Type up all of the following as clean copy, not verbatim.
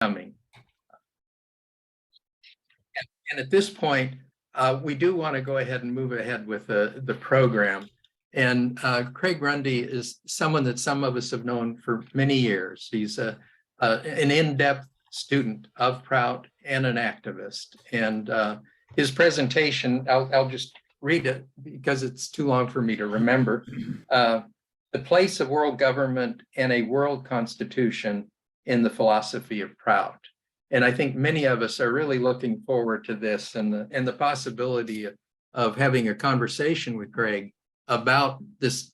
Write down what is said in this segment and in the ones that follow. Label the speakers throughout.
Speaker 1: coming. And at this point, we do want to go ahead and move ahead with the program. And Craig Runde is someone that some of us have known for many years. He's an in-depth student of Prout and an activist. And his presentation, I'll just read it because it's too long for me to remember. The place of world government and a world constitution in the philosophy of Prout. And I think many of us are really looking forward to this and the possibility of having a conversation with Craig about this,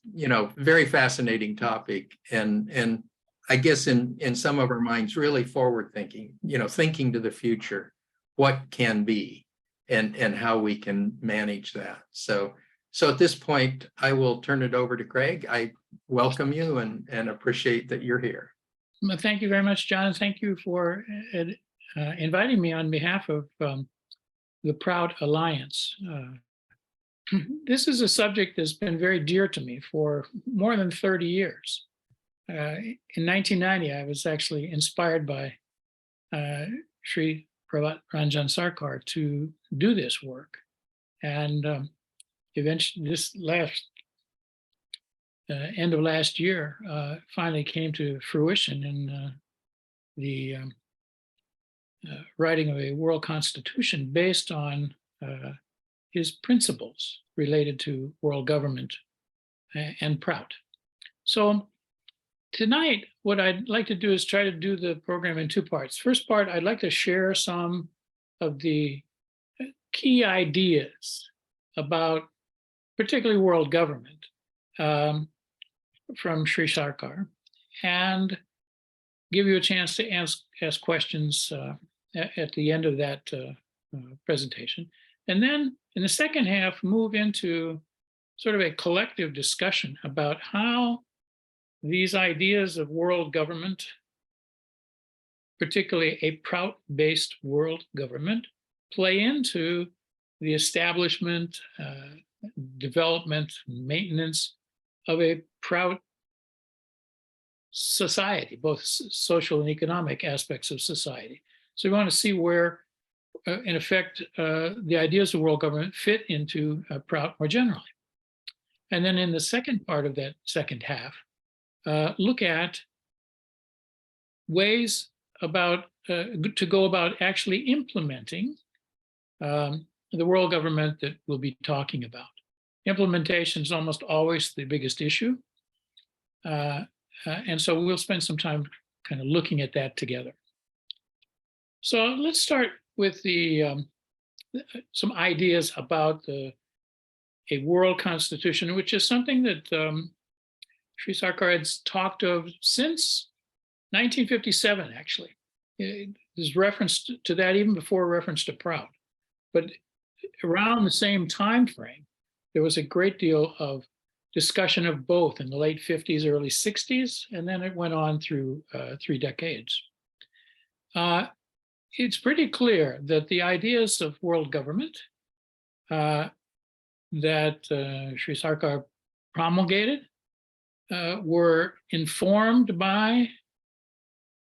Speaker 1: very fascinating topic. And I guess in some of our minds, really forward thinking, thinking to the future, what can be and how we can manage that. So at this point, I will turn it over to Craig. I welcome you and appreciate that you're here.
Speaker 2: Well, thank you very much, John. Thank you for inviting me on behalf of the Prout Alliance. This is a subject that's been very dear to me for more than 30 years. In 1990, I was actually inspired by Sri Prabhat Ranjan Sarkar to do this work. And eventually, this end of last year, finally came to fruition in the writing of a world constitution based on his principles related to world government and Prout. So tonight, what I'd like to do is try to do the program in two parts. First part, I'd like to share some of the key ideas about particularly world government from Sri Sarkar, and give you a chance to ask questions at the end of that presentation. And then in the second half, move into sort of a collective discussion about how these ideas of world government, particularly a Prout-based world government, play into the establishment, development, maintenance of a Prout society, both social and economic aspects of society. So we want to see where, in effect, the ideas of world government fit into Prout more generally. And then in the second part of that second half, look at ways to go about actually implementing the world government that we'll be talking about. Implementation is almost always the biggest issue. And so we'll spend some time kind of looking at that together. So let's start with some ideas about a world constitution, which is something that Sri Sarkar has talked of since 1957, actually. There's reference to that even before reference to Prout. But around the same time frame, there was a great deal of discussion of both in the late 50s, early 60s, and then it went on through 3 decades. It's pretty clear that the ideas of world government that Sri Sarkar promulgated were informed by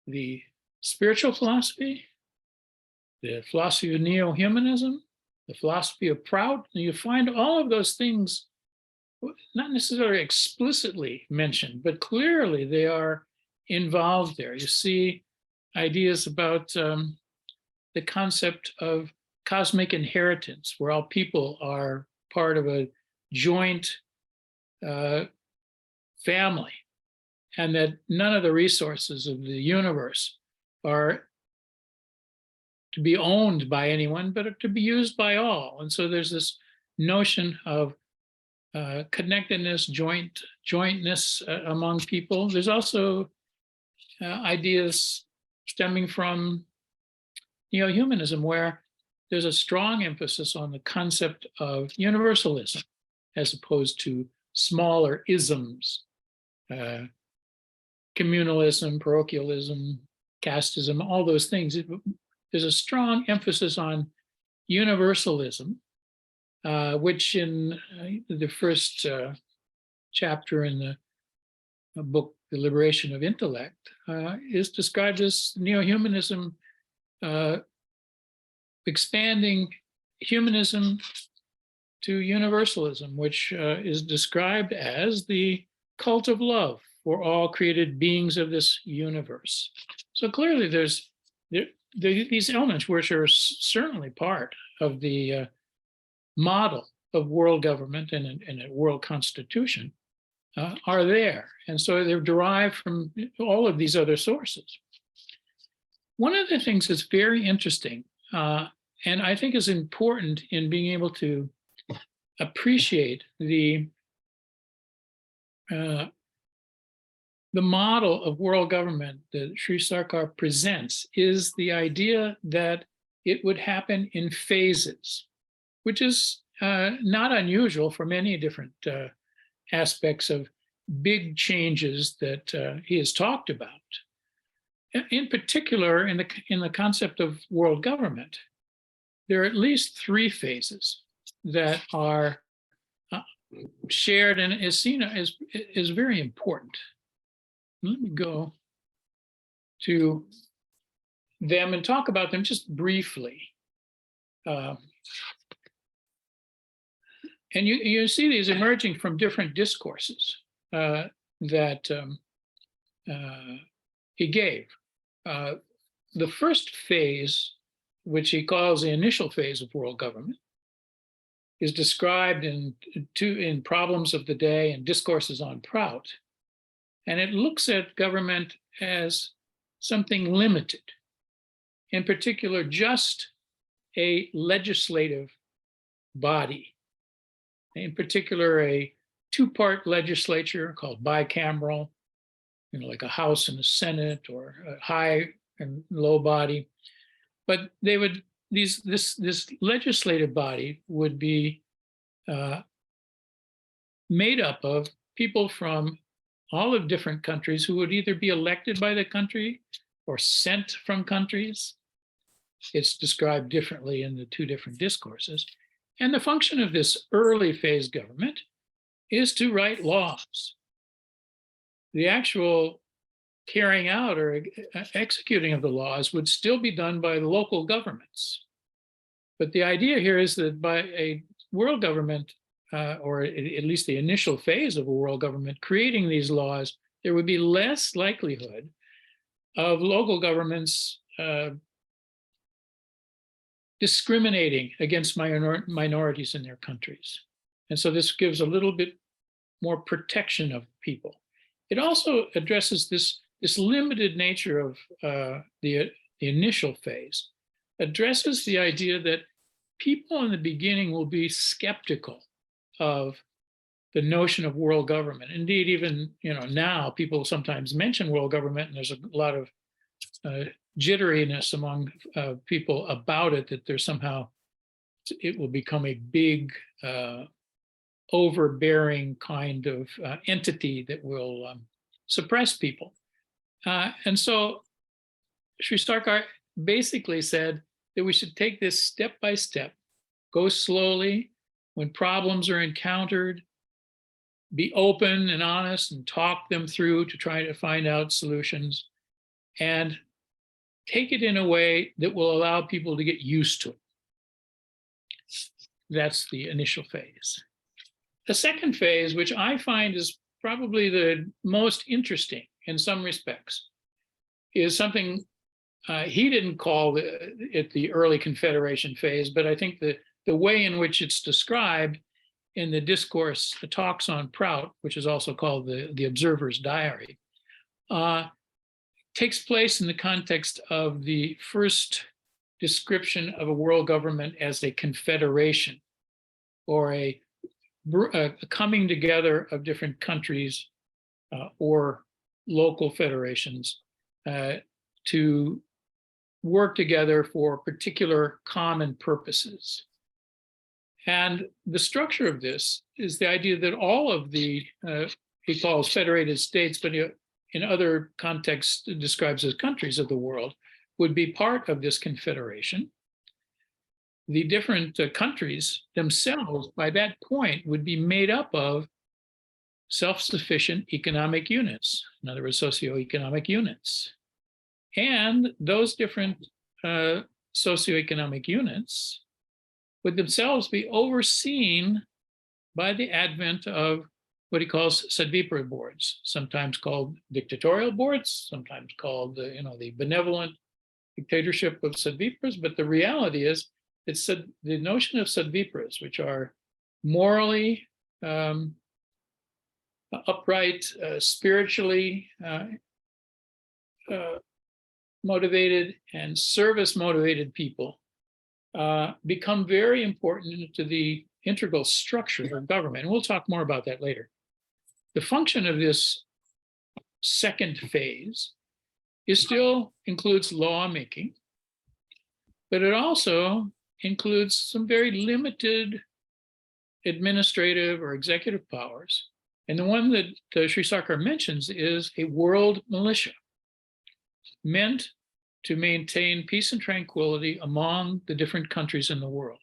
Speaker 2: the spiritual philosophy, the philosophy of neo-humanism, the philosophy of Prout. And you find all of those things not necessarily explicitly mentioned, but clearly they are involved there. You see ideas about the concept of cosmic inheritance, where all people are part of a joint family, and that none of the resources of the universe are to be owned by anyone, but are to be used by all. And so there's this notion of connectedness, jointness among people. There's also ideas stemming from neo-humanism, where there's a strong emphasis on the concept of universalism as opposed to smaller isms, communalism, parochialism, casteism, all those things. There's a strong emphasis on universalism, which in the first chapter in the book the liberation of intellect, is described as neo-humanism expanding humanism to universalism, which is described as the cult of love for all created beings of this universe. So clearly there's these elements, which are certainly part of the model of world government and a world constitution, are there. And so they're derived from all of these other sources. One of the things that's very interesting, and I think is important in being able to appreciate the model of world government that Sri Sarkar presents, is the idea that it would happen in phases, which is not unusual for many different aspects of big changes that he has talked about. In particular, in the concept of world government, there are at least 3 phases that are shared and is seen as very important. Let me go to them and talk about them just briefly. And you see these emerging from different discourses that he gave. The first phase, which he calls the initial phase of world government, is described in Problems of the Day and Discourses on Prout. And it looks at government as something limited, in particular, just a legislative body, in particular, a 2-part legislature called bicameral, like a House and a Senate, or a high and low body. But they would, this legislative body would be made up of people from all of different countries who would either be elected by the country or sent from countries. It's described differently in the 2 different discourses. And the function of this early phase government is to write laws. The actual carrying out or executing of the laws would still be done by the local governments. But the idea here is that by a world government, or at least the initial phase of a world government, creating these laws, there would be less likelihood of local governments discriminating against minorities in their countries. And so this gives a little bit more protection of people. It also addresses this limited nature of the initial phase, addresses the idea that people in the beginning will be skeptical of the notion of world government. Indeed, even now, people sometimes mention world government, and there's a lot of jitteriness among people about it, that there's somehow it will become a big, overbearing kind of entity that will suppress people. And so Sri Sarkar basically said that we should take this step by step, go slowly. When problems are encountered, be open and honest and talk them through to try to find out solutions, and take it in a way that will allow people to get used to it. That's the initial phase. The second phase, which I find is probably the most interesting in some respects, is something he didn't call it the early Confederation phase, but I think that the way in which it's described in the discourse, the talks on Prout, which is also called the Observer's Diary, takes place in the context of the first description of a world government as a confederation, or a coming together of different countries or local federations to work together for particular common purposes. And the structure of this is the idea that all of the, he calls federated states, but in other contexts describes as countries of the world, would be part of this confederation. The different countries themselves, by that point, would be made up of self-sufficient economic units, in other words, socioeconomic units. And those different socioeconomic units would themselves be overseen by the advent of what he calls Sadvipra boards, sometimes called dictatorial boards, sometimes called the benevolent dictatorship of Sadvipras. But the reality is, it's the notion of Sadvipras, which are morally upright, spiritually motivated, and service motivated people, become very important to the integral structure of government. And we'll talk more about that later. The function of this second phase still includes lawmaking, but it also includes some very limited administrative or executive powers. And the one that Sri Sarkar mentions is a world militia, meant to maintain peace and tranquility among the different countries in the world.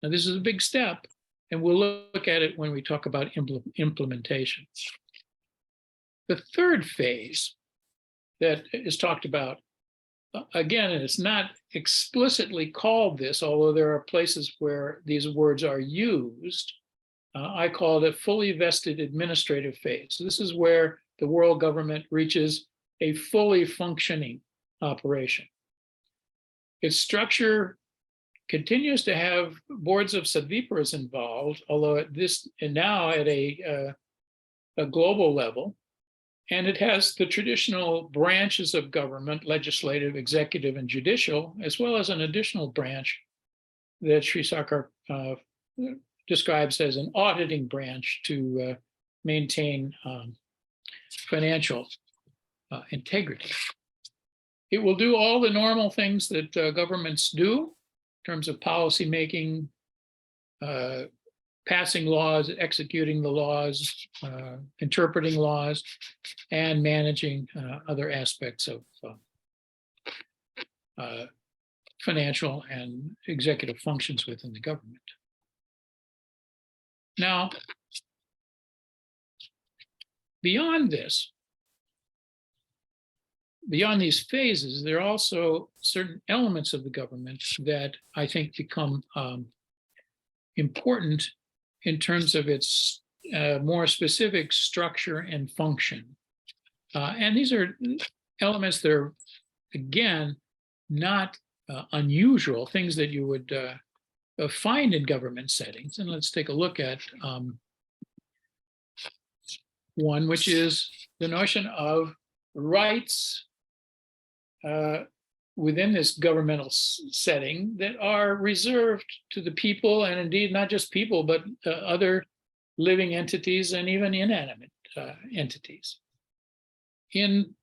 Speaker 2: Now, this is a big step, and we'll look at it when we talk about implementation. The third phase that is talked about, again, and it's not explicitly called this, although there are places where these words are used. I call it a fully vested administrative phase. This is where the world government reaches a fully functioning operation. Its structure continues to have boards of Sadvipras involved, although now at a global level. And it has the traditional branches of government, legislative, executive, and judicial, as well as an additional branch that Sri Sarkar describes as an auditing branch to maintain financial integrity. It will do all the normal things that governments do in terms of policy making, passing laws, executing the laws, interpreting laws, and managing other aspects of financial and executive functions within the government. Now, beyond this, beyond these phases, there are also certain elements of the government that I think become important in terms of its more specific structure and function. And these are elements that are, again, not unusual, things that you would find in government settings. And let's take a look at one, which is the notion of rights within this governmental setting that are reserved to the people, and indeed not just people, but other living entities and even inanimate entities. In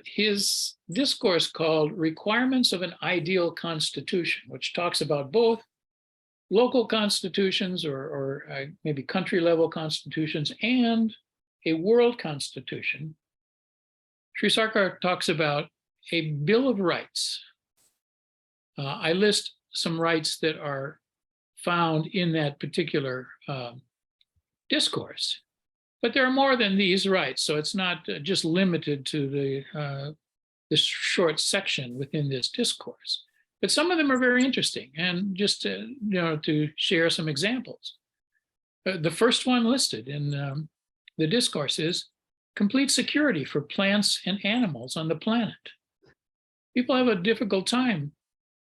Speaker 2: his discourse called Requirements of an Ideal Constitution, which talks about both local constitutions or maybe country level constitutions and a world constitution, Sri Sarkar talks about a Bill of Rights. I list some rights that are found in that particular discourse, but there are more than these rights. So it's not just limited to this short section within this discourse, but some of them are very interesting. And just to share some examples. The first one listed in the discourse is complete security for plants and animals on the planet. People have a difficult time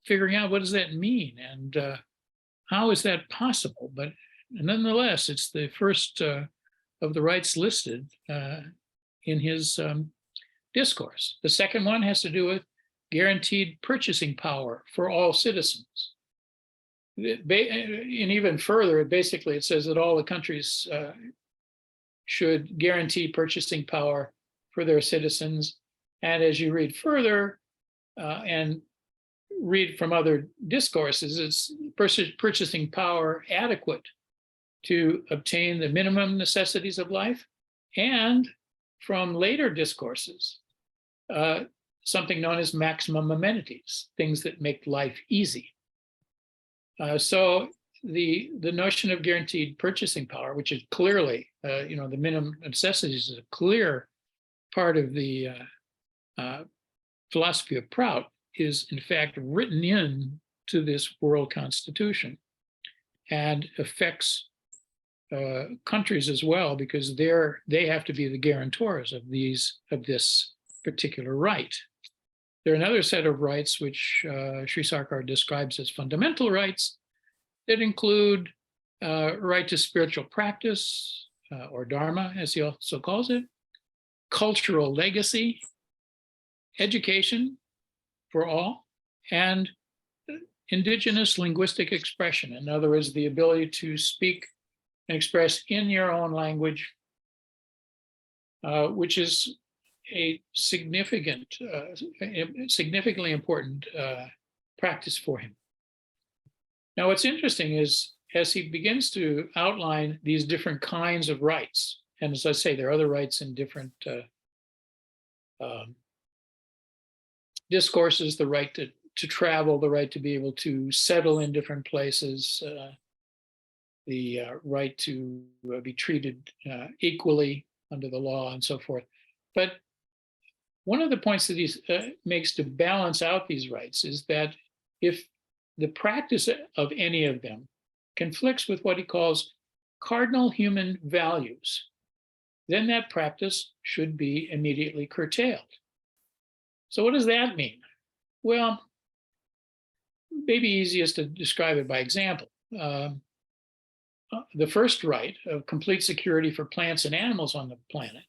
Speaker 2: figuring out what does that mean and how is that possible. But nonetheless, it's the first of the rights listed in his discourse. The second one has to do with guaranteed purchasing power for all citizens. And even further, it says that all the countries should guarantee purchasing power for their citizens. And as you read further and read from other discourses, it's purchasing power adequate to obtain the minimum necessities of life. And from later discourses, something known as maximum amenities, things that make life easy. So the notion of guaranteed purchasing power, which is clearly, the minimum necessities is a clear part of the philosophy of Prout, is in fact written in to this world constitution and affects countries as well, because they have to be the guarantors of this particular right. There are another set of rights which Sri Sarkar describes as fundamental rights that include right to spiritual practice, or dharma, as he also calls it, cultural legacy, education for all, and indigenous linguistic expression. In other words, the ability to speak and express in your own language, which is a significantly important practice for him. Now, what's interesting is, as he begins to outline these different kinds of rights, and as I say, there are other rights in different discourses, the right to travel, the right to be able to settle in different places, the right to be treated equally under the law, and so forth. But one of the points that he makes to balance out these rights is that if the practice of any of them conflicts with what he calls cardinal human values, then that practice should be immediately curtailed. So what does that mean? Well, maybe easiest to describe it by example. The first right of complete security for plants and animals on the planet,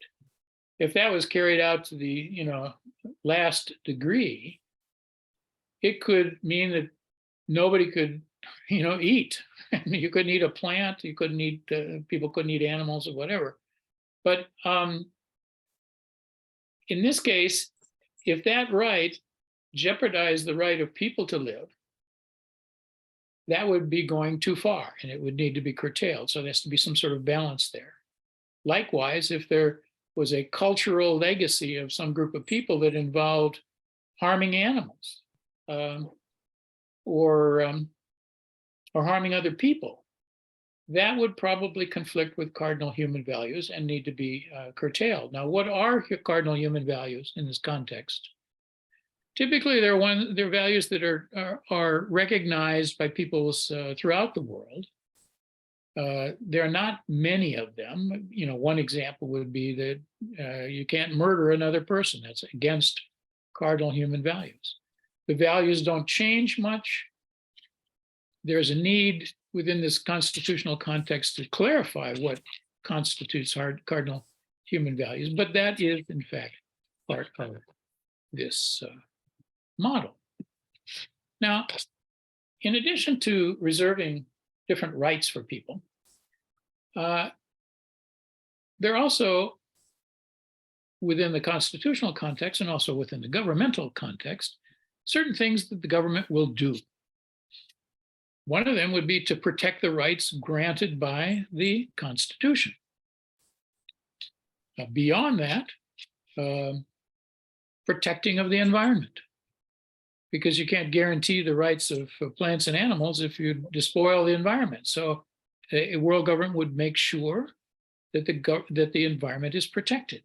Speaker 2: if that was carried out to the last degree, it could mean that nobody could eat. You couldn't eat a plant, you couldn't eat, people couldn't eat animals or whatever. But in this case, if that right jeopardized the right of people to live, that would be going too far and it would need to be curtailed. So there has to be some sort of balance there. Likewise, if there was a cultural legacy of some group of people that involved harming animals or harming other people, that would probably conflict with cardinal human values and need to be curtailed. Now, what are cardinal human values in this context? Typically, they're values that are recognized by peoples throughout the world. There are not many of them. One example would be that you can't murder another person. That's against cardinal human values. The values don't change much. There's a need within this constitutional context to clarify what constitutes cardinal human values, but that is, in fact, part of this model. Now, in addition to reserving different rights for people, there are also, within the constitutional context and also within the governmental context, certain things that the government will do. One of them would be to protect the rights granted by the Constitution. Beyond that, protecting of the environment, because you can't guarantee the rights of plants and animals if you despoil the environment. So a world government would make sure that the environment is protected.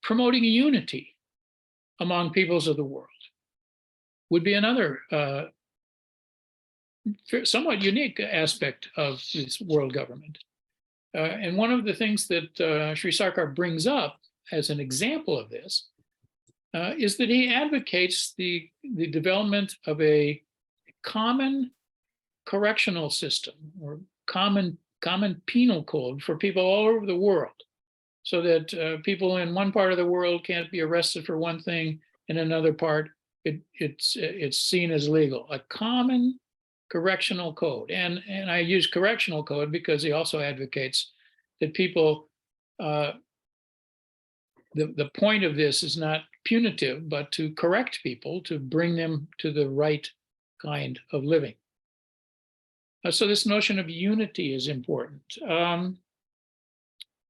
Speaker 2: Promoting unity among peoples of the world would be another somewhat unique aspect of this world government. And one of the things that Sri Sarkar brings up as an example of this is that he advocates the development of a common correctional system or common penal code for people all over the world, so that people in one part of the world can't be arrested for one thing, in another part it's seen as legal. A common correctional code, and I use correctional code because he also advocates that people. The point of this is not punitive, but to correct people, to bring them to the right kind of living. So this notion of unity is important.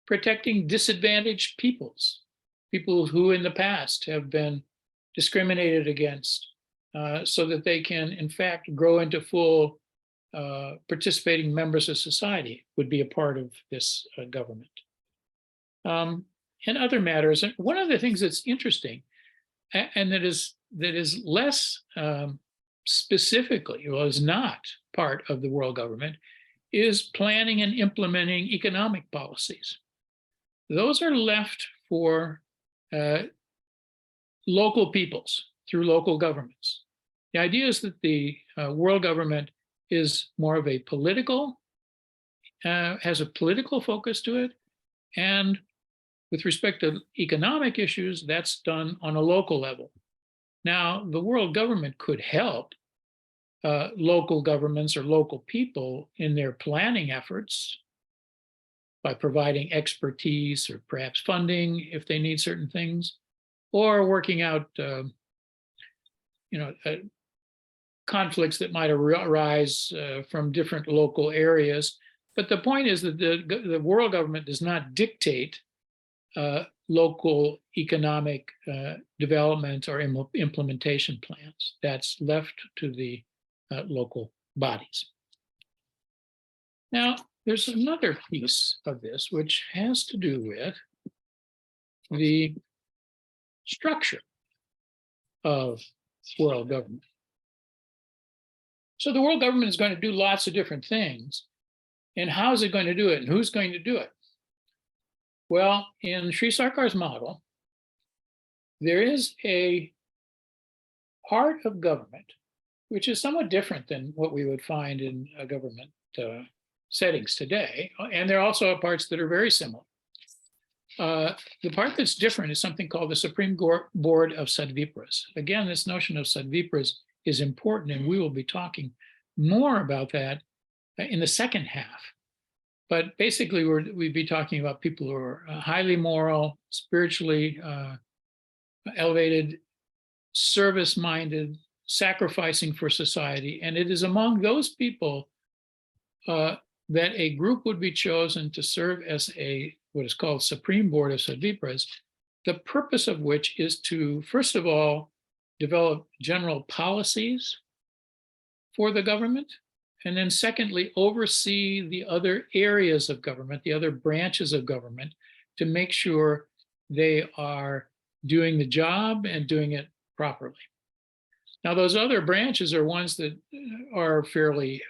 Speaker 2: Protecting disadvantaged peoples, people who in the past have been discriminated against so that they can, in fact, grow into full participating members of society, would be a part of this government. And other matters. And one of the things that's interesting, and that is less specifically, well, is not part of the world government, is planning and implementing economic policies. Those are left for local peoples through local governments. The idea is that the world government is more of a political, has a political focus to it. And with respect to economic issues, that's done on a local level. Now, the world government could help local governments or local people in their planning efforts by providing expertise or perhaps funding if they need certain things, or working out conflicts that might arise from different local areas. But the point is that the world government does not dictate local economic development or implementation plans. That's left to the local bodies. Now, there's another piece of this which has to do with the structure of world government. So the world government is going to do lots of different things. And how is it going to do it? And who's going to do it? Well, in Sri Sarkar's model, there is a part of government which is somewhat different than what we would find in government settings today. And there are also parts that are very similar. The part that's different is something called the Supreme Board of Sadvipras. Again, this notion of Sadvipras is important, and we will be talking more about that in the second half. But basically, we'd be talking about people who are highly moral, spiritually elevated, service-minded, sacrificing for society. And it is among those people that a group would be chosen to serve as what is called Supreme Board of Sadvipras, the purpose of which is to, first of all, develop general policies for the government, and then secondly, oversee the other areas of government, the other branches of government, to make sure they are doing the job and doing it properly. Now, those other branches are ones that are fairly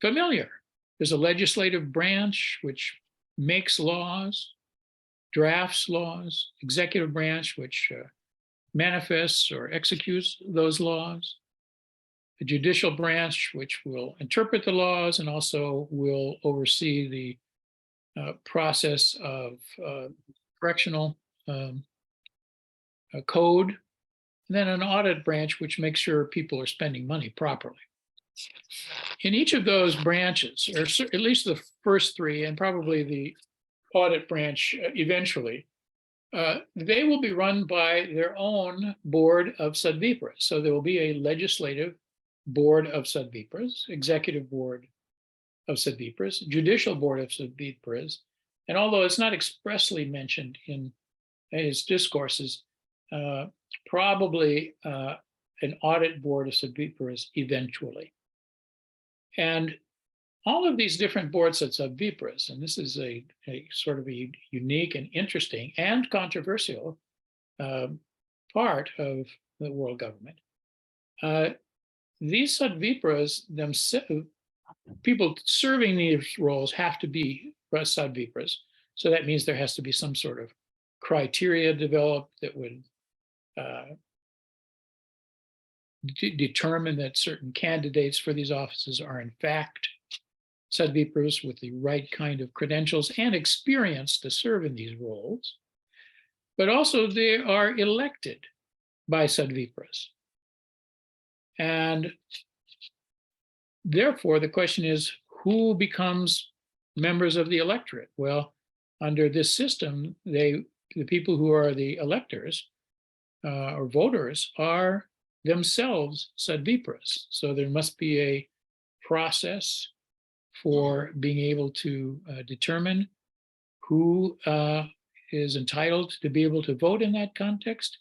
Speaker 2: familiar. There's a legislative branch which makes laws, drafts laws, executive branch which manifests or executes those laws, the judicial branch which will interpret the laws and also will oversee the process of correctional code, and then an audit branch which makes sure people are spending money properly. In each of those branches, or at least the first three, and probably the audit branch eventually, they will be run by their own board of Sadvipras. So there will be a legislative board of Sadvipras, executive board of Sadvipras, judicial board of Sadvipras, and although it's not expressly mentioned in his discourses, probably an audit board of Sadvipras eventually. And all of these different boards of Sadvipras, and this is a sort of a unique and interesting and controversial part of the world government. These Sadvipras themselves, people serving these roles have to be Sadvipras. So that means there has to be some sort of criteria developed that would determine that certain candidates for these offices are in fact Sadvipras with the right kind of credentials and experience to serve in these roles. But also they are elected by Sadvipras. And therefore, the question is, who becomes members of the electorate? Well, under this system, the people who are the electors or voters are themselves Sadvipras. So there must be a process for being able to determine who is entitled to be able to vote in that context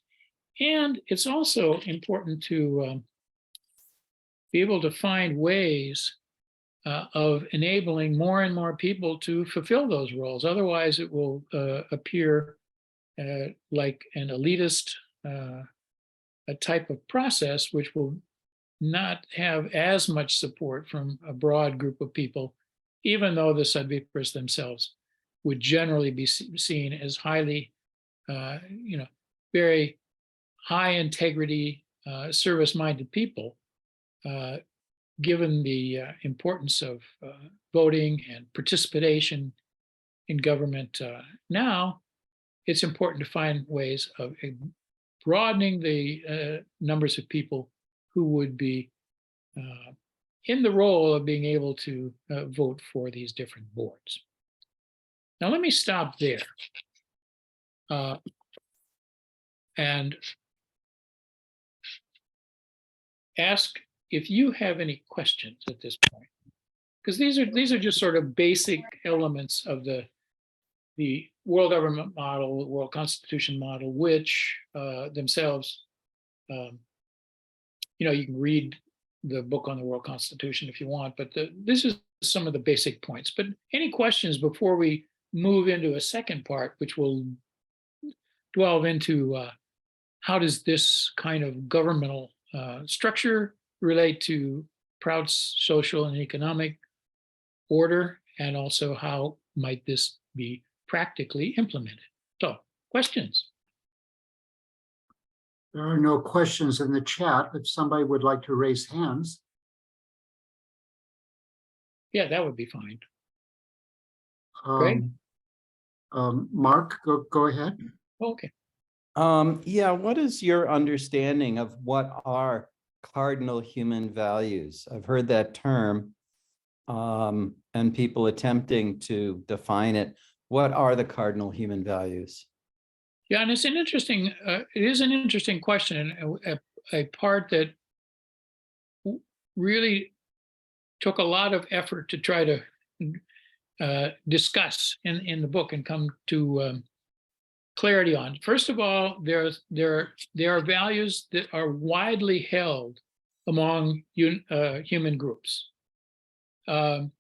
Speaker 2: And it's also important to be able to find ways of enabling more and more people to fulfill those roles. Otherwise, it will appear like an elitist a type of process, which will not have as much support from a broad group of people, even though the Sadvipras themselves would generally be seen as highly, very high integrity, service-minded people, given the importance of voting and participation in government. Now, it's important to find ways of broadening the numbers of people who would be in the role of being able to vote for these different boards. Now, let me stop there and ask if you have any questions at this point, because these are just sort of basic elements of the world government model, the world constitution model, which themselves, you can read the book on the world constitution if you want, but this is some of the basic points. But any questions before we move into a second part, which will delve into how does this kind of governmental structure relate to Prout's social and economic order, and also how might this be practically implemented? So, questions?
Speaker 3: There are no questions in the chat. If somebody would like to raise hands.
Speaker 2: Yeah, that would be fine. Great.
Speaker 3: Mark, go ahead.
Speaker 2: Okay.
Speaker 4: Yeah, what is your understanding of what are cardinal human values? I've heard that term and people attempting to define it. What are the cardinal human values?
Speaker 2: Yeah, and it's an interesting, it is an interesting question, and a part that really took a lot of effort to try to discuss in the book and come to clarity on. First of all, there are values that are widely held among human groups. The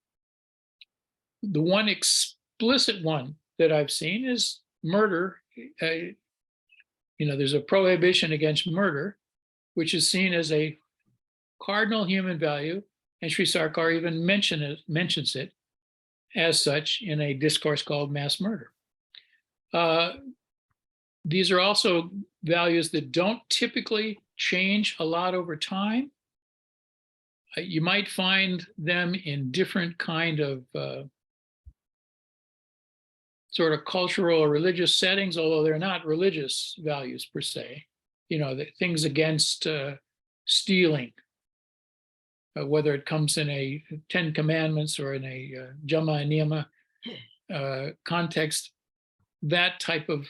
Speaker 2: one explicit one that I've seen is murder. There's a prohibition against murder, which is seen as a cardinal human value, and Sri Sarkar even mentions it as such in a discourse called Mass Murder. These are also values that don't typically change a lot over time. You might find them in different kind of sort of cultural or religious settings, although they're not religious values per se. The things against stealing, whether it comes in a 10 Commandments or in a Jama and Niyama context, that type of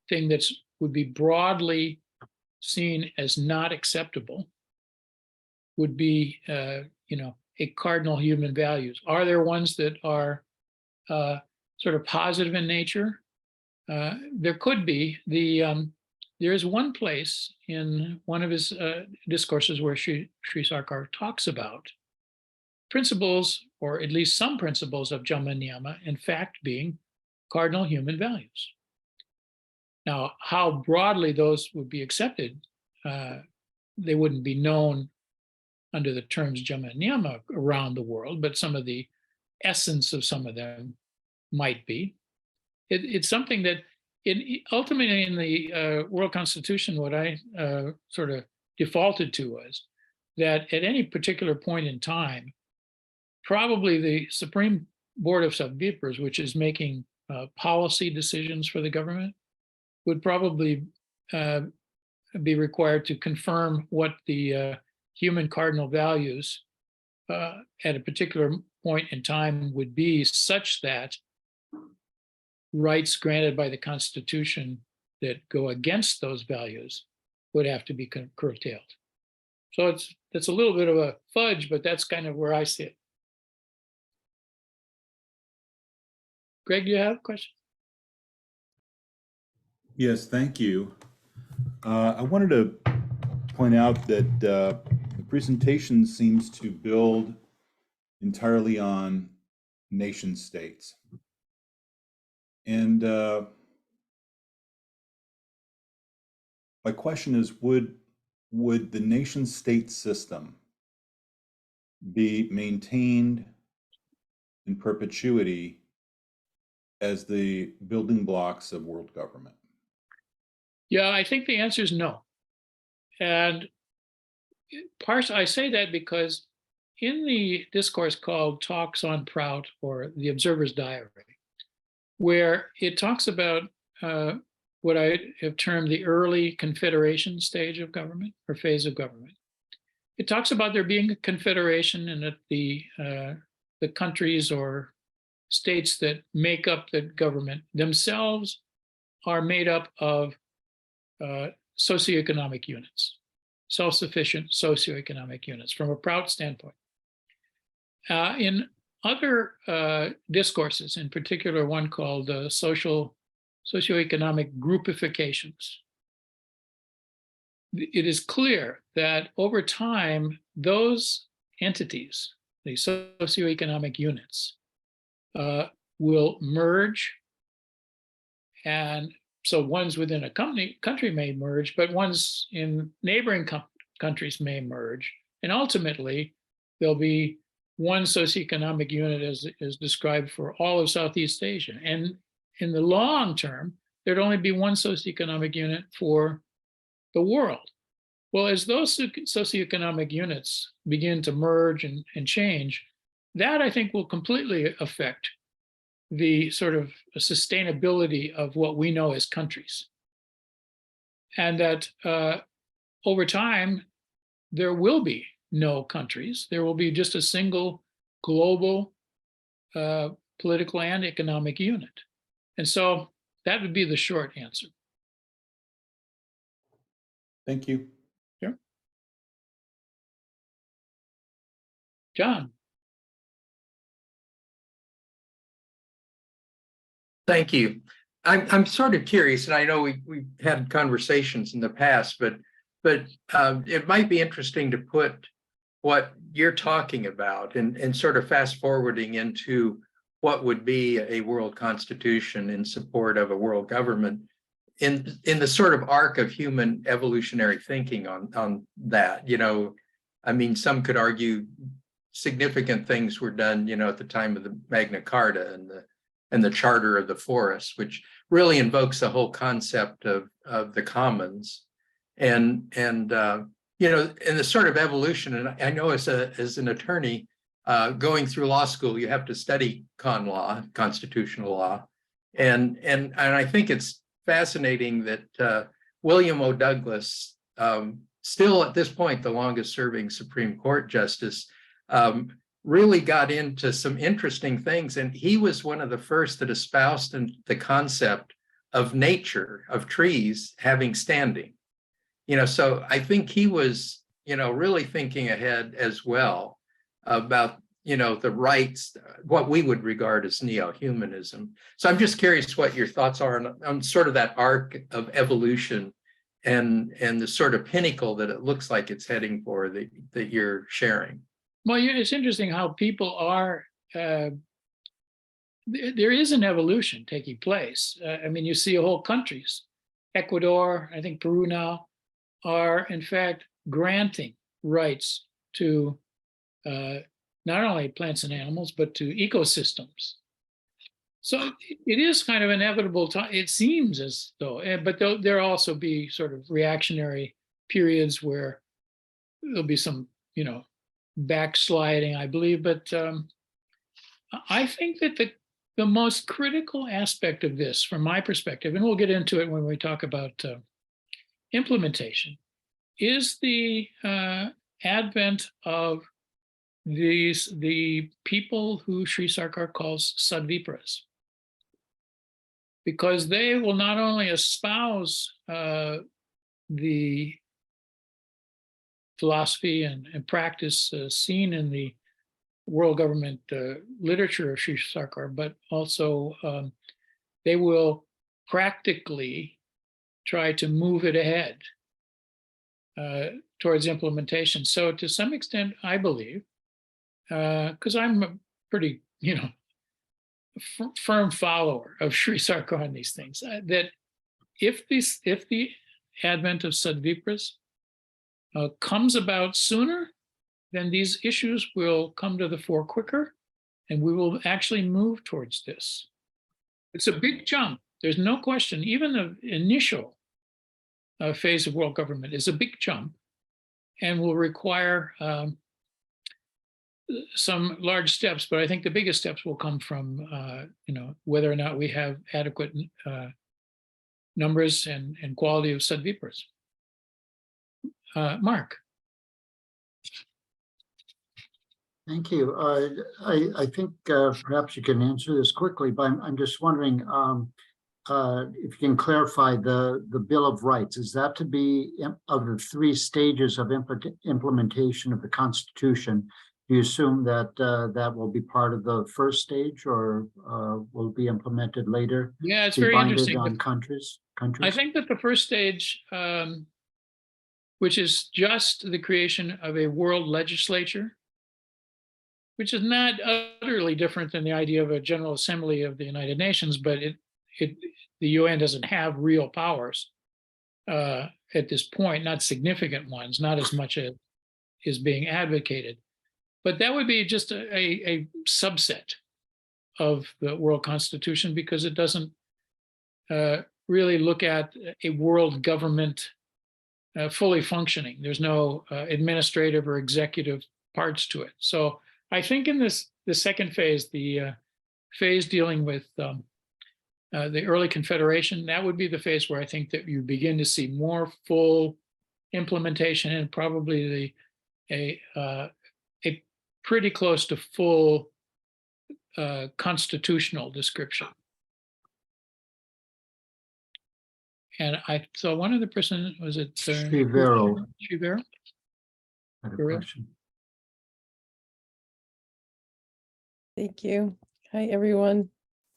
Speaker 2: thing that would be broadly seen as not acceptable would be, a cardinal human values. Are there ones that are sort of positive in nature? There could be. There is one place in one of his discourses where Sri Sarkar talks about principles, or at least some principles of Jama and Niyama, in fact, being cardinal human values. Now, how broadly those would be accepted, they wouldn't be known under the terms Jama and Niyama around the world, but some of the essence of some of them might be. It's something that ultimately in the World Constitution, what I sort of defaulted to was that at any particular point in time, probably the Supreme Board of Sadvipras, which is making policy decisions for the government, would probably be required to confirm what the human cardinal values at a particular point in time would be, such that rights granted by the Constitution that go against those values would have to be curtailed. So that's a little bit of a fudge, but that's kind of where I sit. Greg, do you have a question?
Speaker 5: Yes, thank you. I wanted to point out that the presentation seems to build entirely on nation states. And my question is, would the nation state system be maintained in perpetuity as the building blocks of world government?
Speaker 2: Yeah, I think the answer is no. And I say that because in the discourse called Talks on Prout, or The Observer's Diary, where it talks about what I have termed the early confederation stage of government or phase of government. It talks about there being a confederation and that the countries or states that make up the government themselves are made up of socioeconomic units, self-sufficient socioeconomic units from a Prout standpoint. In other discourses, in particular one called socioeconomic groupifications, it is clear that over time, those entities, the socioeconomic units, will merge. And so ones within a country may merge, but ones in neighboring countries may merge. And ultimately, there'll be one socioeconomic unit as described for all of Southeast Asia. And in the long term, there'd only be one socioeconomic unit for the world. Well, as those socioeconomic units begin to merge and change, that I think will completely affect the sort of sustainability of what we know as countries. And that over time, there will be no countries. There will be just a single global political and economic unit. And so that would be the short answer.
Speaker 5: Thank you.
Speaker 2: Sure. John.
Speaker 1: Thank you. I'm sort of curious, and I know we've had conversations in the past, but it might be interesting to put what you're talking about and sort of fast forwarding into what would be a world constitution in support of a world government in the sort of arc of human evolutionary thinking on that. You know, I mean, some could argue significant things were done, you know, at the time of the Magna Carta and the Charter of the Forest, which really invokes the whole concept of the commons, and you know, in the sort of evolution. And I know as an attorney going through law school, you have to study constitutional law, and I think it's fascinating that William O. Douglas, still at this point the longest serving Supreme Court justice, really got into some interesting things. And he was one of the first that espoused the concept of nature, of trees having standing. You know, so I think he was, you know, really thinking ahead as well about, you know, the rights, what we would regard as neo-humanism. So I'm just curious what your thoughts are on sort of that arc of evolution and the sort of pinnacle that it looks like it's heading for that you're sharing.
Speaker 2: Well, it's interesting how people are, there is an evolution taking place. I mean, you see whole countries, Ecuador, I think Peru now, are in fact granting rights to not only plants and animals, but to ecosystems. So it is kind of inevitable. It seems as though, but there'll also be sort of reactionary periods where there'll be some, you know, backsliding, I believe. But I think that the most critical aspect of this, from my perspective, and we'll get into it when we talk about implementation, is the advent of the people who Sri Sarkar calls sadviparas, because they will not only espouse the philosophy and practice seen in the world government literature of Sri Sarkar, but also they will practically try to move it ahead towards implementation. So to some extent, I believe, because I'm a pretty, firm follower of Sri Sarkar on these things, that if the advent of Sadvipras comes about sooner, then these issues will come to the fore quicker, and we will actually move towards this. It's a big jump. There's no question. Even the initial phase of world government is a big jump and will require some large steps. But I think the biggest steps will come from, whether or not we have adequate numbers and quality of Sadvipras. Mark.
Speaker 3: Thank you. I think perhaps you can answer this quickly, but I'm just wondering if you can clarify the Bill of Rights. Is that to be of the 3 stages of implementation of the Constitution? Do you assume that that will be part of the first stage, or will be implemented later?
Speaker 2: Yeah, it's
Speaker 3: be
Speaker 2: very
Speaker 3: binded
Speaker 2: interesting.
Speaker 3: on countries.
Speaker 2: I think that the first stage, which is just the creation of a world legislature, which is not utterly different than the idea of a General Assembly of the United Nations, but the UN doesn't have real powers at this point, not significant ones, not as much as is being advocated. But that would be just a subset of the world constitution, because it doesn't really look at a world government fully functioning. There's no administrative or executive parts to it. So I think in the second phase, the phase dealing with the early Confederation, that would be the phase where I think that you begin to see more full implementation, and probably a pretty close to full constitutional description. And I saw one other person, was it?
Speaker 3: Srivero
Speaker 2: Srivero?
Speaker 3: had a
Speaker 2: Srivero?
Speaker 3: question.
Speaker 6: Thank you. Hi, everyone.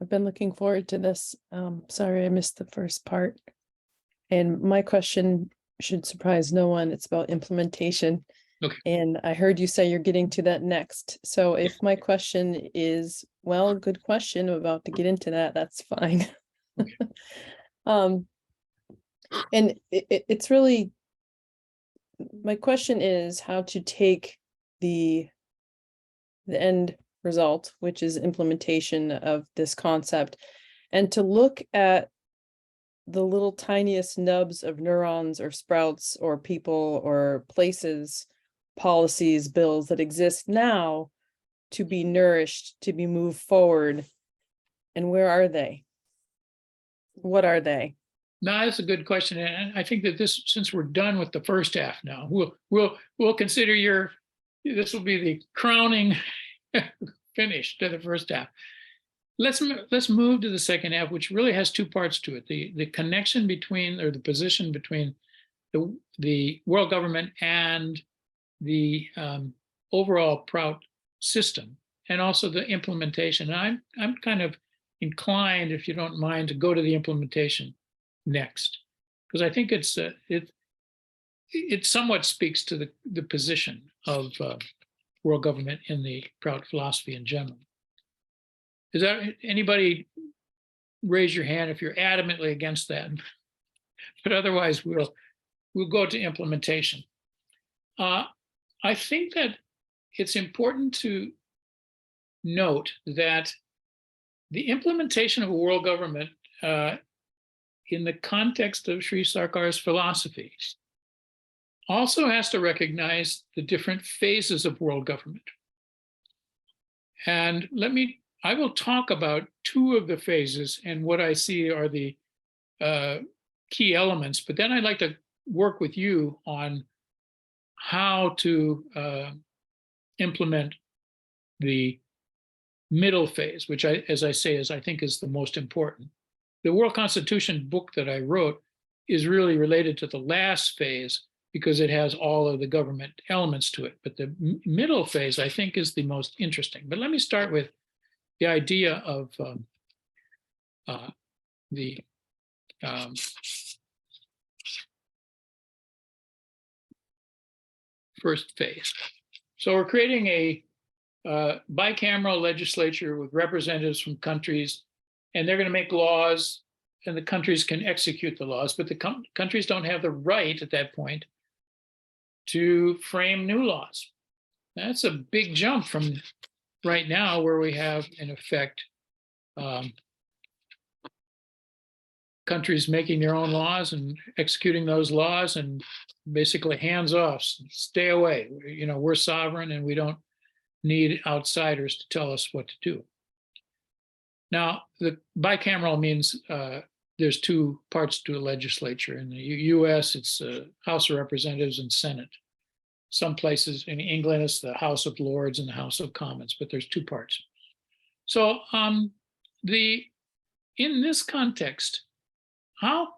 Speaker 6: I've been looking forward to this. Sorry, I missed the first part. And my question should surprise no one. It's about implementation.
Speaker 2: Okay.
Speaker 6: And I heard you say you're getting to that next. So if my question is, well, good question, I'm about to get into that, that's fine. And it's really, my question is how to take the end result, which is implementation of this concept, and to look at the little tiniest nubs of neurons or sprouts or people or places, policies, bills that exist now to be nourished, to be moved forward. And where are they? What are they?
Speaker 2: No, that's a good question, and I think that this, since we're done with the first half now, we'll consider this will be the crowning finish to the first half. Let's move to the second half, which really has 2 parts to it: the connection between, or the position between, the world government and the overall Prout system, and also the implementation. And I'm kind of inclined, if you don't mind, to go to the implementation next, because I think it somewhat speaks to the position of world government in the Prout philosophy in general. Is that, anybody raise your hand if you're adamantly against that? But otherwise, we'll go to implementation. I think that it's important to note that the implementation of a world government in the context of Sri Sarkar's philosophy also has to recognize the different phases of world government. And I will talk about 2 of the phases and what I see are the key elements, but then I'd like to work with you on how to implement the middle phase, which as I say, I think is the most important. The World Constitution book that I wrote is really related to the last phase because it has all of the government elements to it. But the middle phase, I think, is the most interesting. But let me start with the idea of first phase. So we're creating a bicameral legislature with representatives from countries, and they're going to make laws, and the countries can execute the laws, but the countries don't have the right at that point to frame new laws. That's a big jump from right now, where we have, in effect, countries making their own laws and executing those laws, and basically hands off, stay away. You know, we're sovereign and we don't need outsiders to tell us what to do. Now, the bicameral means there's two parts to a legislature. In the US, it's House of Representatives and Senate. Some places in England, it's the House of Lords and the House of Commons, but there's two parts. So in this context, how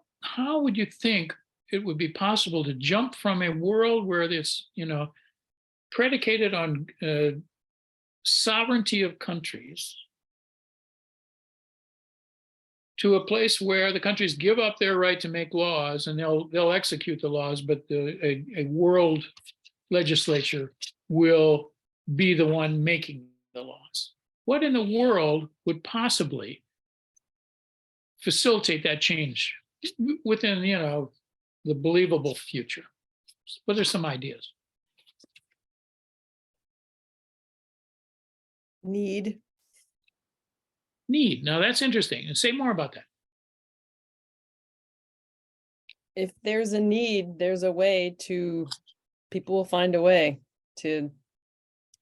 Speaker 2: would you think it would be possible to jump from a world where it's, you know, predicated on sovereignty of countries to a place where the countries give up their right to make laws, and they'll execute the laws, but a world legislature will be the one making the laws? What in the world would possibly facilitate that change within, you know, the believable future? What are some ideas?
Speaker 6: Need.
Speaker 2: Now that's interesting. And say more about that.
Speaker 6: If there's a need, there's a way to, people will find a way to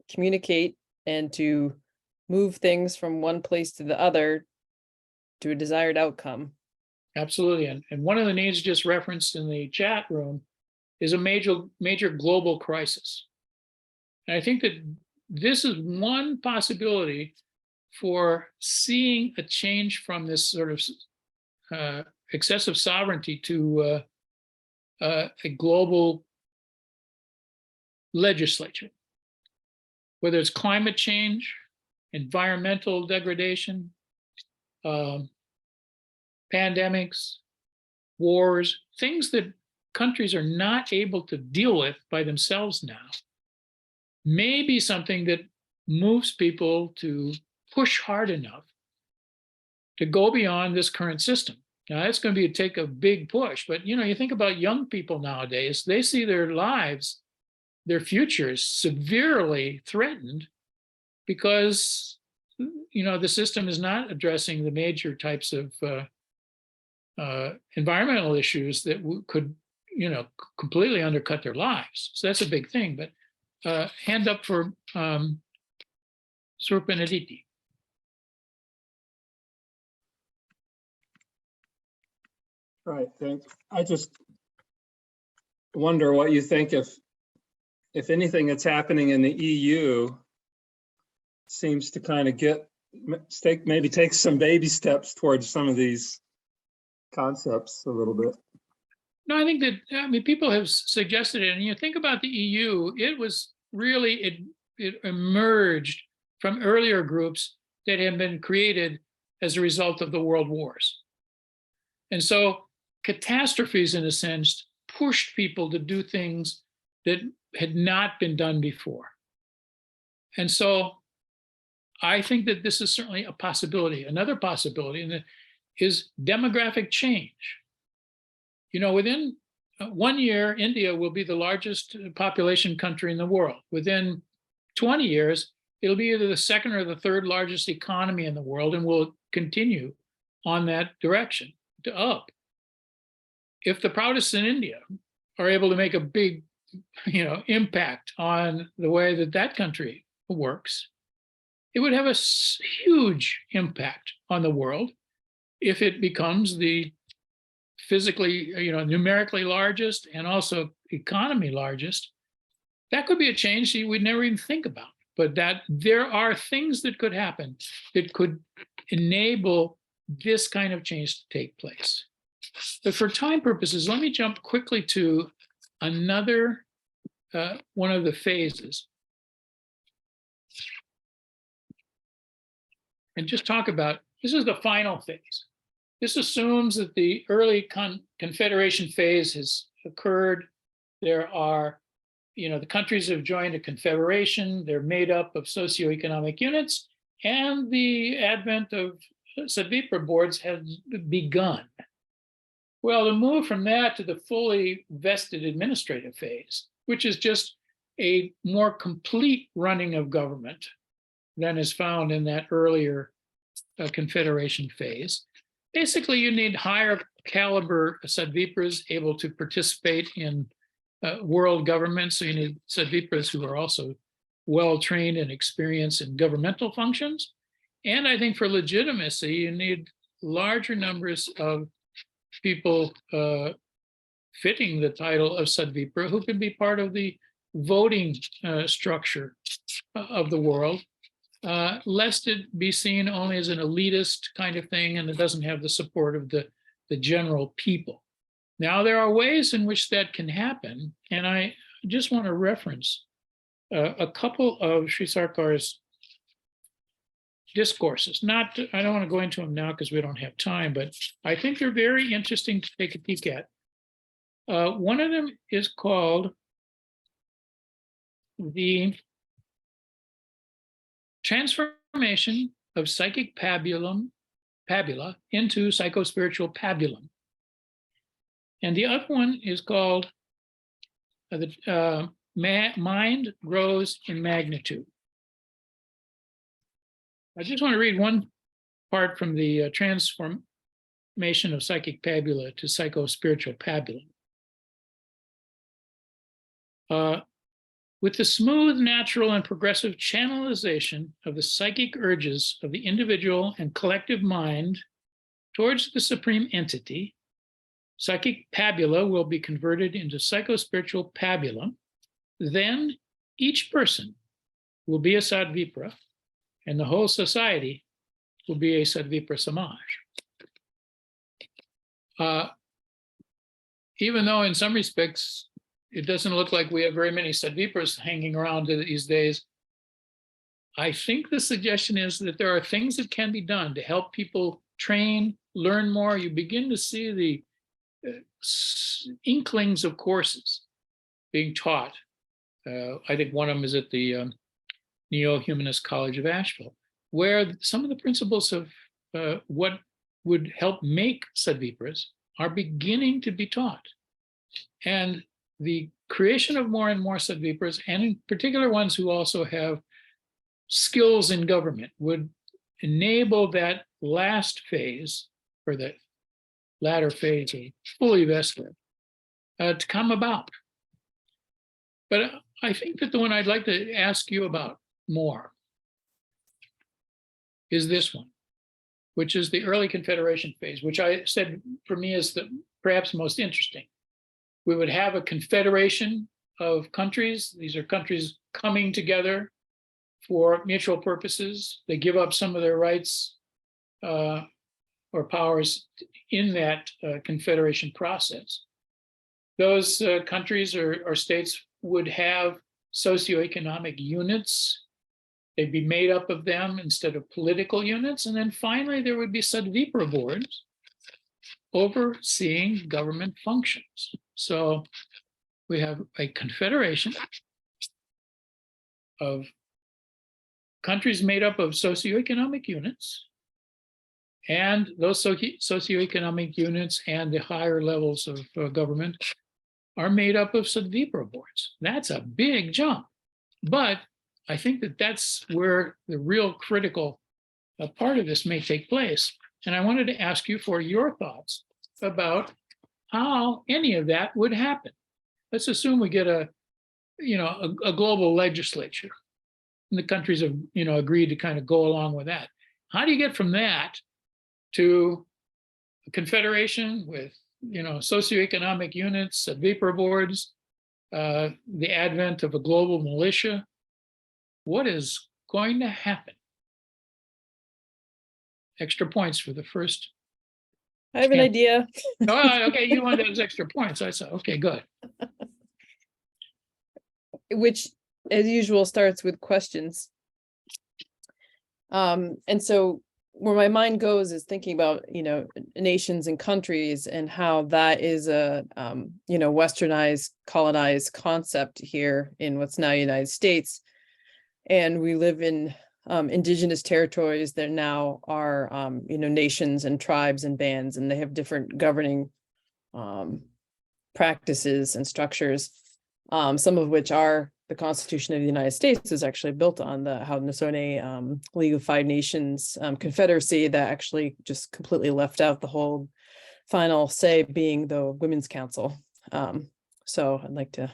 Speaker 6: communicate and to move things from one place to the other to a desired outcome.
Speaker 2: Absolutely. And one of the needs just referenced in the chat room is a major global crisis. And I think that this is one possibility for seeing a change from this sort of excessive sovereignty to a global legislature, whether it's climate change, environmental degradation, pandemics, wars, things that countries are not able to deal with by themselves now, may be something that moves people to push hard enough to go beyond this current system. Now, that's going to take a big push, but you know, you think about young people nowadays, they see their lives, their futures severely threatened because, you know, the system is not addressing the major types of environmental issues that could, you know, completely undercut their lives. So that's a big thing. But hand up for Sir Benediti.
Speaker 7: Right, thanks. I just wonder what you think if anything that's happening in the EU seems to kind of maybe take some baby steps towards some of these concepts a little bit.
Speaker 2: No, I think that, I mean, people have suggested it, and you think about the EU, it was really, it emerged from earlier groups that had been created as a result of the world wars. And so catastrophes, in a sense, pushed people to do things that had not been done before. And so I think that this is certainly a possibility. Another possibility is demographic change. You know, within 1 year, India will be the largest population country in the world. Within 20 years, it'll be either the second or the third largest economy in the world, and will continue on that direction to up. If the Proutists in India are able to make a big, you know, impact on the way that that country works, it would have a huge impact on the world if it becomes the physically, you know, numerically largest and also economy largest. That could be a change that we'd never even think about, but that there are things that could happen that could enable this kind of change to take place. But for time purposes, let me jump quickly to another one of the phases and just talk about, this is the final phase. This assumes that the early confederation phase has occurred. There are the countries have joined a confederation. They're made up of socioeconomic units, and the advent of Sadvipra boards has begun. Well, to move from that to the fully vested administrative phase, which is just a more complete running of government than is found in that earlier confederation phase. Basically, you need higher caliber Sadvipras able to participate in world government. So you need Sadvipras who are also well-trained and experienced in governmental functions. And I think for legitimacy, you need larger numbers of people fitting the title of Sadvipra who can be part of the voting structure of the world, lest it be seen only as an elitist kind of thing and it doesn't have the support of the general people. Now, there are ways in which that can happen, and I just want to reference a couple of Sri Sarkar's discourses. I don't want to go into them now because we don't have time, but I think they're very interesting to take a peek at. One of them is called the Transformation of Psychic Pabula into Psychospiritual Pabulum. And the other one is called Mind Grows in Magnitude. I just want to read one part from the Transformation of Psychic Pabula to Psychospiritual Pabulum. With the smooth, natural, and progressive channelization of the psychic urges of the individual and collective mind towards the supreme entity, psychic pabula will be converted into psychospiritual pabulum. Then each person will be a Sadvipra, and the whole society will be a Sadvipra Samaj. Even though in some respects, it doesn't look like we have very many Sadvipras hanging around these days, I think the suggestion is that there are things that can be done to help people train, learn more. You begin to see the inklings of courses being taught. I think one of them is at the Neo-Humanist College of Asheville, where some of the principles of what would help make Sadvipras are beginning to be taught. And the creation of more and more Sadvipras, and in particular ones who also have skills in government, would enable that last phase, or the latter phase of fully vested, to come about. But I think that the one I'd like to ask you about more is this one, which is the early confederation phase, which I said for me is perhaps most interesting. We would have a confederation of countries. These are countries coming together for mutual purposes. They give up some of their rights or powers in that confederation process. Those countries or states would have socioeconomic units. They'd be made up of them instead of political units. And then finally, there would be Sadvipra boards overseeing government functions. So we have a confederation of countries made up of socioeconomic units, and those socioeconomic units and the higher levels of government are made up of Sadvipra boards. That's a big jump, but I think that that's where the real critical part of this may take place. And I wanted to ask you for your thoughts about how any of that would happen. Let's assume we get a global legislature, and the countries have agreed to kind of go along with that. How do you get from that to a confederation with socioeconomic units, Sadvipra boards, the advent of a global militia? What is going to happen? Extra points for the first.
Speaker 6: I have an idea.
Speaker 2: Oh, okay, you want those extra points. I saw. Okay, good.
Speaker 6: Which, as usual, starts with questions. And so where my mind goes is thinking about, nations and countries and how that is a, westernized, colonized concept here in what's now United States. And we live in indigenous territories that now are, nations and tribes and bands, and they have different governing practices and structures, some of which are the Constitution of the United States is actually built on the Haudenosaunee League of Five Nations Confederacy that actually just completely left out the whole final say being the Women's Council. So I'd like to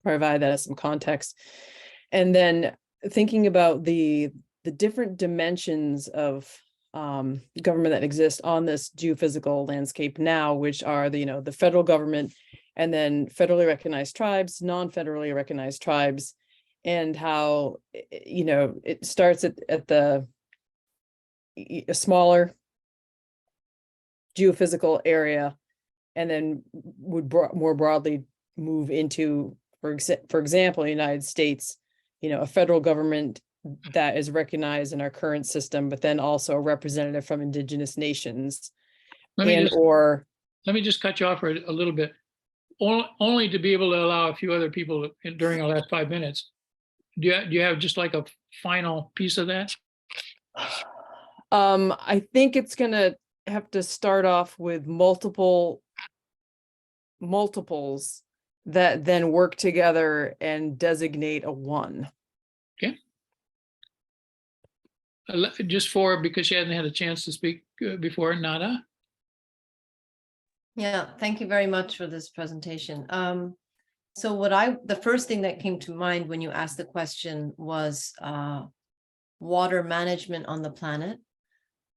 Speaker 6: provide that as some context. And then thinking about the different dimensions of government that exist on this geophysical landscape now, which are the federal government, and then federally recognized tribes, non-federally recognized tribes, and how, it starts at a smaller geophysical area, and then would more broadly move into, for example, the United States, a federal government that is recognized in our current system, but then also a representative from indigenous nations.
Speaker 2: Let me just cut you off for a little bit. Only to be able to allow a few other people during our last 5 minutes. Do you have just like a final piece of that?
Speaker 6: I think it's gonna have to start off with multiples that then work together and designate a one.
Speaker 2: Okay. Just because she hadn't had a chance to speak before, Nada.
Speaker 8: Yeah, thank you very much for this presentation. So the first thing that came to mind when you asked the question was water management on the planet.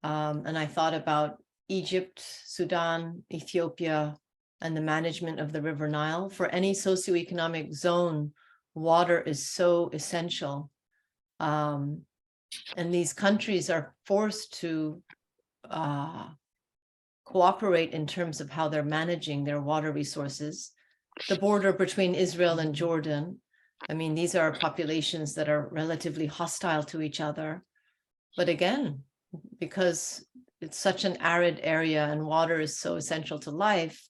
Speaker 8: And I thought about Egypt, Sudan, Ethiopia, and the management of the River Nile. For any socioeconomic zone, water is so essential. And these countries are forced to cooperate in terms of how they're managing their water resources. The border between Israel and Jordan, I mean, these are populations that are relatively hostile to each other. But again, because it's such an arid area and water is so essential to life,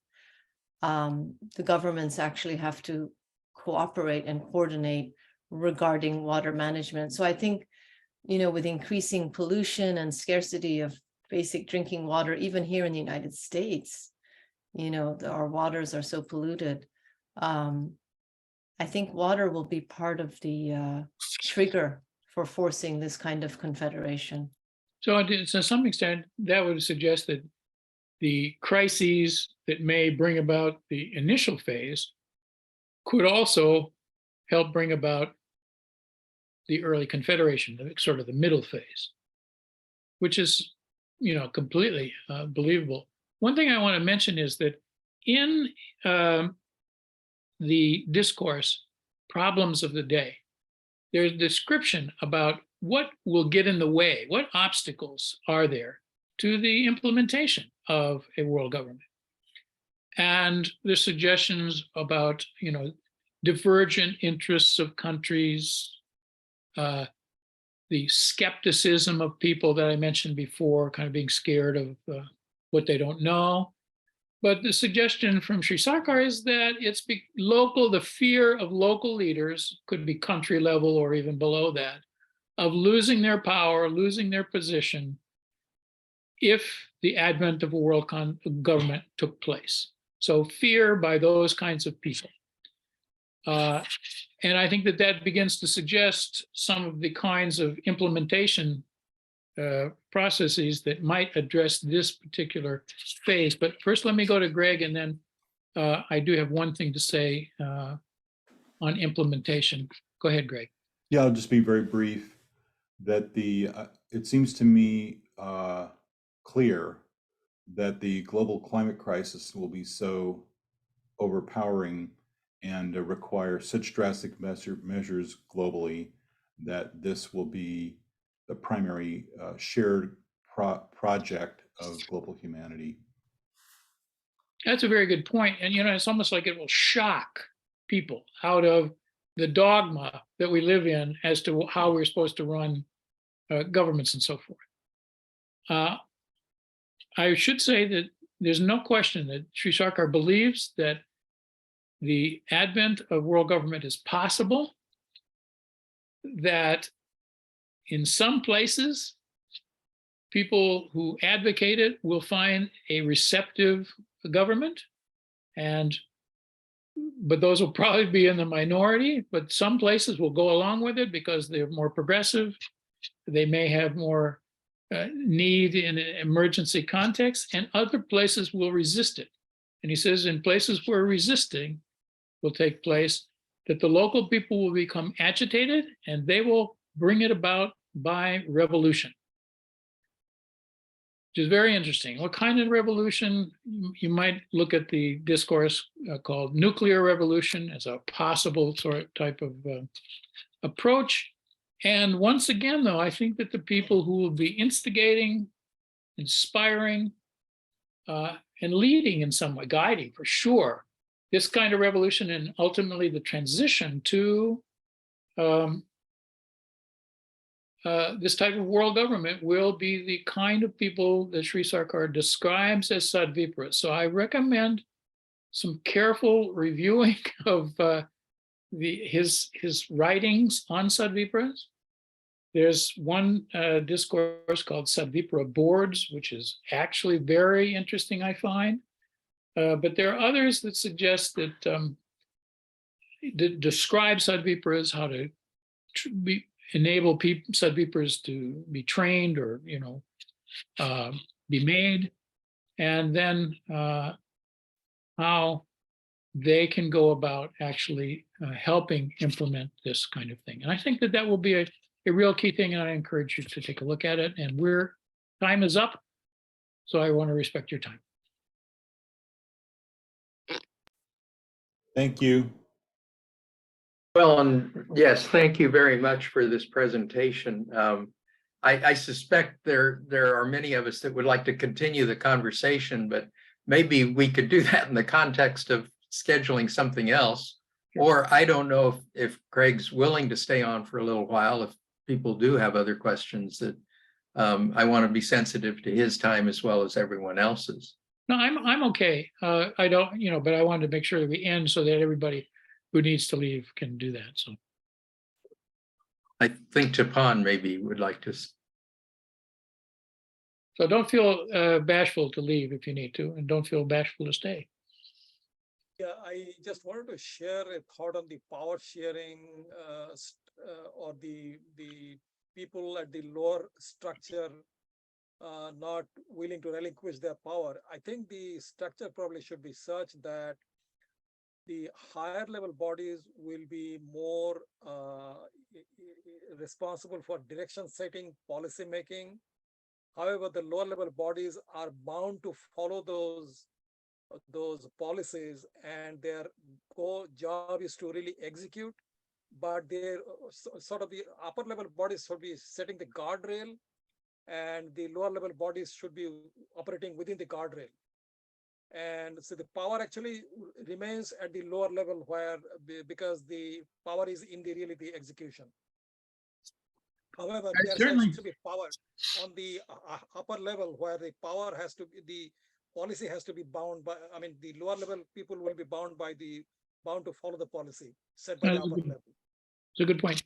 Speaker 8: the governments actually have to cooperate and coordinate regarding water management. So I think, with increasing pollution and scarcity of basic drinking water, even here in the United States, our waters are so polluted. I think water will be part of the trigger for forcing this kind of confederation.
Speaker 2: So to some extent, that would suggest that the crises that may bring about the initial phase could also help bring about the early confederation, sort of the middle phase, which is, completely believable. One thing I want to mention is that in the discourse, Problems of the Day, there's a description about what will get in the way, what obstacles are there to the implementation of a world government. And there's suggestions about, divergent interests of countries, the skepticism of people that I mentioned before, kind of being scared of what they don't know. But the suggestion from Sri Sarkar is that it's the fear of local leaders, could be country level or even below that, of losing their power, losing their position if the advent of a world government took place. So fear by those kinds of people. And I think that begins to suggest some of the kinds of implementation processes that might address this particular phase. But first, let me go to Greg, and then I do have one thing to say on implementation. Go ahead, Greg.
Speaker 5: Yeah, I'll just be very brief. That it seems to me clear that the global climate crisis will be so overpowering and require such drastic measures globally that this will be the primary shared project of global humanity.
Speaker 2: That's a very good point. And, it's almost like it will shock people out of the dogma that we live in as to how we're supposed to run governments and so forth. I should say that there's no question that Sri Sarkar believes that the advent of world government is possible, that in some places, people who advocate it will find a receptive government, but those will probably be in the minority, but some places will go along with it because they're more progressive. They may have more need in an emergency context, and other places will resist it. And he says in places where resisting will take place, that the local people will become agitated and they will bring it about by revolution. Which is very interesting. What kind of revolution? You might look at the discourse called nuclear revolution as a possible sort of type of approach. And once again, though, I think that the people who will be instigating, inspiring, and leading in some way, guiding for sure, this kind of revolution and ultimately the transition to this type of world government will be the kind of people that Sri Sarkar describes as Sadvipras. So I recommend some careful reviewing of his writings on Sadvipras. There's one discourse called Sadvipra Boards, which is actually very interesting, I find. But there are others that suggest that describe Sadvipras, how to enable Sadvipras to be trained or, be made, and then how they can go about actually helping implement this kind of thing. And I think that will be a real key thing, and I encourage you to take a look at it. And time is up, so I want to respect your time.
Speaker 5: Thank you.
Speaker 1: Well, and yes, thank you very much for this presentation. I suspect there are many of us that would like to continue the conversation, but maybe we could do that in the context of scheduling something else. Or I don't know if Craig's willing to stay on for a little while, if people do have other questions that I want to be sensitive to his time as well as everyone else's.
Speaker 2: No, I'm okay. I don't, but I wanted to make sure that we end so that everybody who needs to leave can do that. So
Speaker 1: I think Tapan maybe would like to.
Speaker 2: So don't feel bashful to leave if you need to, and don't feel bashful to stay.
Speaker 9: Yeah, I just wanted to share a thought on the power sharing or the people at the lower structure not willing to relinquish their power. I think the structure probably should be such that the higher level bodies will be more responsible for direction setting, policy making. However, the lower level bodies are bound to follow those policies, and their core job is to really execute. But they're sort of the upper level bodies should be setting the guardrail, and the lower level bodies should be operating within the guardrail. And so the power actually remains at the lower level because the power is in the execution. However, there has to be power on the upper level where the power has to be, the policy has to be bound by, the lower level people will be bound to follow the policy set by the upper level.
Speaker 2: It's a good point.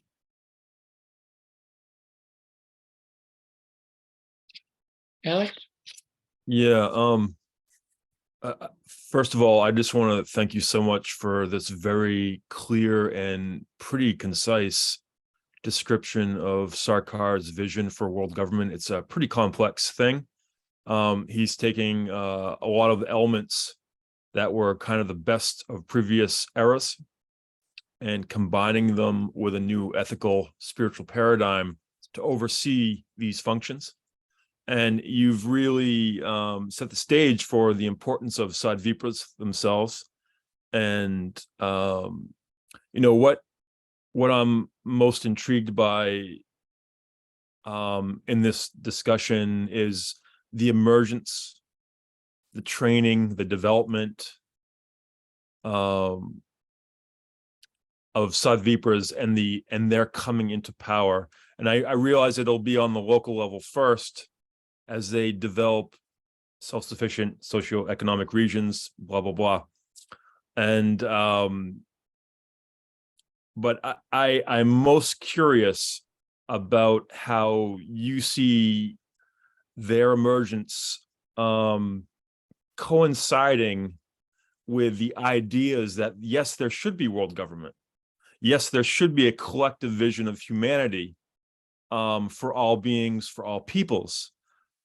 Speaker 2: Alex?
Speaker 10: Yeah. First of all, I just want to thank you so much for this very clear and pretty concise description of Sarkar's vision for world government. It's a pretty complex thing. He's taking a lot of elements that were kind of the best of previous eras and combining them with a new ethical, spiritual paradigm to oversee these functions. And you've really set the stage for the importance of Sadvipras themselves. And, what I'm most intrigued by in this discussion is the emergence, the training, the development of Sadvipras and their coming into power. And I realize it'll be on the local level first, as they develop self-sufficient socio-economic regions, blah, blah, blah. And but I'm most curious about how you see their emergence coinciding with the ideas that, yes, there should be world government. Yes, there should be a collective vision of humanity for all beings, for all peoples.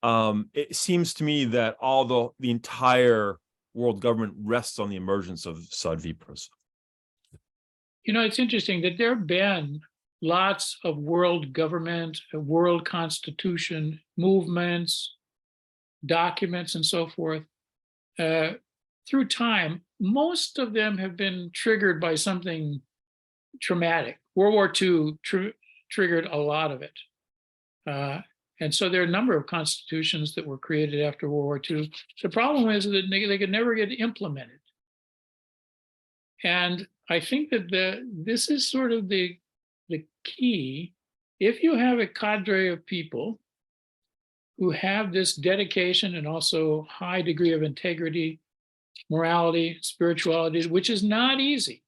Speaker 10: It seems to me that although the entire world government rests on the emergence of Sadvipras.
Speaker 2: You know, it's interesting that there have been lots of world government, world constitution movements, documents, and so forth. Through time, most of them have been triggered by something traumatic. World War II triggered a lot of it. And so there are a number of constitutions that were created after World War II. The problem is that they could never get implemented. And I think that this is sort of the key. If you have a cadre of people who have this dedication and also high degree of integrity, morality, spirituality, which is not easy.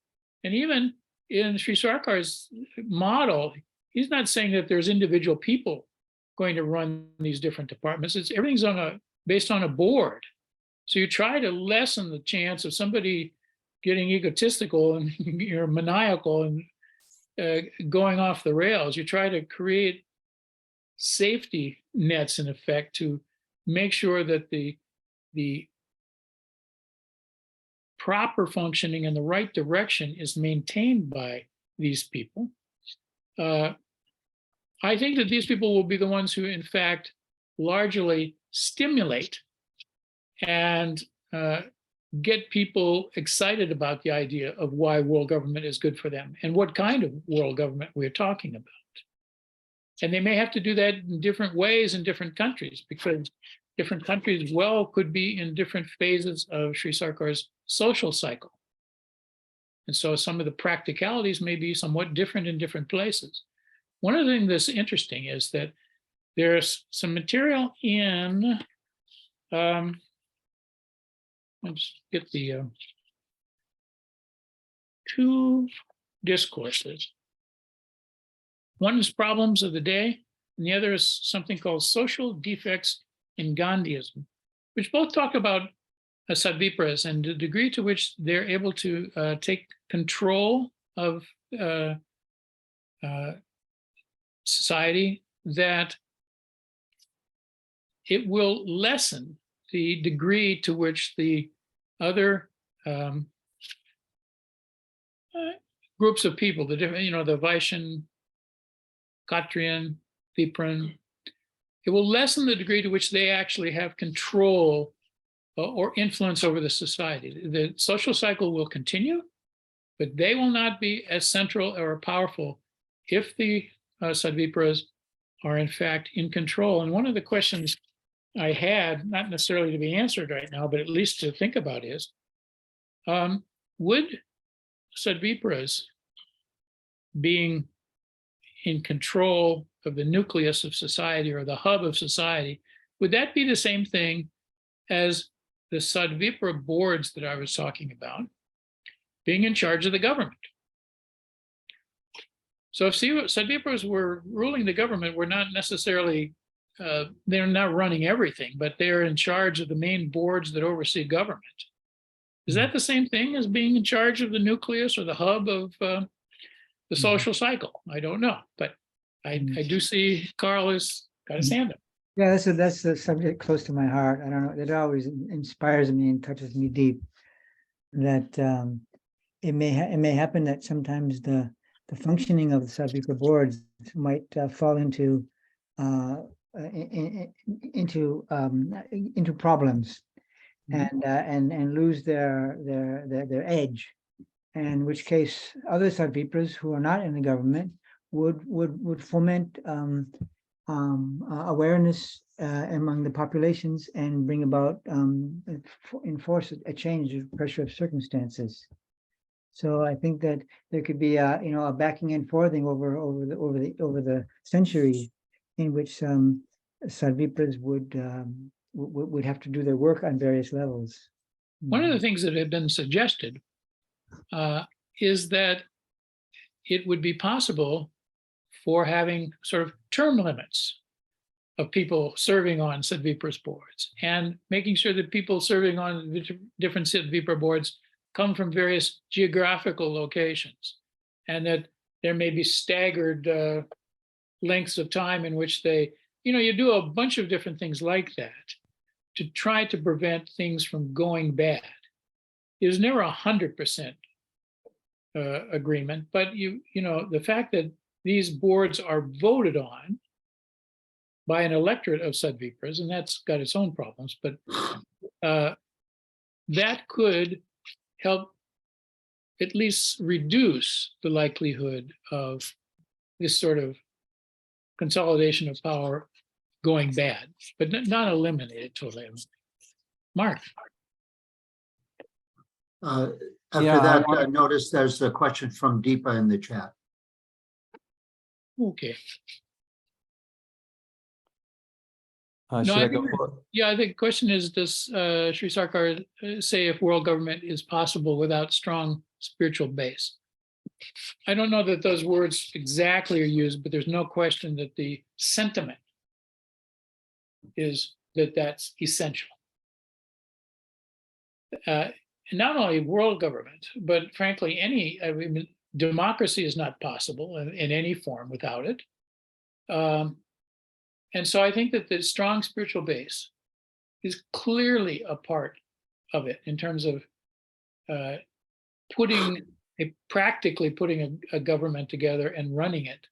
Speaker 2: And even in Sri Sarkar's model, he's not saying that there's individual people going to run these different departments. Everything's based on a board. So you try to lessen the chance of somebody getting egotistical and maniacal and going off the rails. You try to create safety nets, in effect, to make sure that the proper functioning in the right direction is maintained by these people. I think that these people will be the ones who, in fact, largely stimulate and get people excited about the idea of why world government is good for them and what kind of world government we're talking about. And they may have to do that in different ways in different countries, because different countries could be in different phases of Sri Sarkar's social cycle. And so some of the practicalities may be somewhat different in different places. One of the things that's interesting is that there's some material in, let's get the two discourses. One is Problems of the Day, and the other is something called Social Defects in Gandhiism, which both talk about Sadvipras and the degree to which they're able to take control of society, that it will lessen the degree to which the other groups of people, the different, the Vaishyan, Kshatriyan, Vipran, it will lessen the degree to which they actually have control or influence over the society. The social cycle will continue, but they will not be as central or powerful if the Sadvipras are in fact in control. And one of the questions I had, not necessarily to be answered right now, but at least to think about is, would Sadvipras being in control of the nucleus of society or the hub of society, would that be the same thing as the Sadvipra boards that I was talking about being in charge of the government? So if Sadvipras were ruling the government, we're not necessarily, they're not running everything, but they're in charge of the main boards that oversee government. Is that the same thing as being in charge of the nucleus or the hub of the social cycle? I don't know, but I do see Carl has got his hand up.
Speaker 11: Yeah, that's a subject close to my heart. I don't know, it always inspires me and touches me deep. That it may happen that sometimes the functioning of the Sadvipra boards might fall into problems and lose their edge. And in which case, other Sadvipras who are not in the government would foment awareness among the populations and bring about enforce a change of pressure of circumstances. So I think that there could be a backing and forthing over the centuries, in which Sadvipras would have to do their work on various levels.
Speaker 2: One of the things that had been suggested is that it would be possible for having sort of term limits of people serving on Sadvipras boards, and making sure that people serving on different Sadvipra boards come from various geographical locations, and that there may be staggered lengths of time in which they, you do a bunch of different things like that to try to prevent things from going bad. There's never 100% agreement, but the fact that these boards are voted on by an electorate of Sadvipras, and that's got its own problems, but that could help at least reduce the likelihood of this sort of consolidation of power going bad, but not eliminate it totally. Mark.
Speaker 3: After
Speaker 4: Yeah,
Speaker 3: that, I noticed there's a question from Deepa in the chat.
Speaker 2: Okay.
Speaker 4: Should
Speaker 2: No,
Speaker 4: I go for it?
Speaker 2: Yeah, I think the question is, does Sri Sarkar say if world government is possible without strong spiritual base? I don't know that those words exactly are used, but there's no question that the sentiment is that that's essential. Not only world government, but frankly, democracy is not possible in any form without it. And so I think that the strong spiritual base is clearly a part of it in terms of practically putting a government together and running it.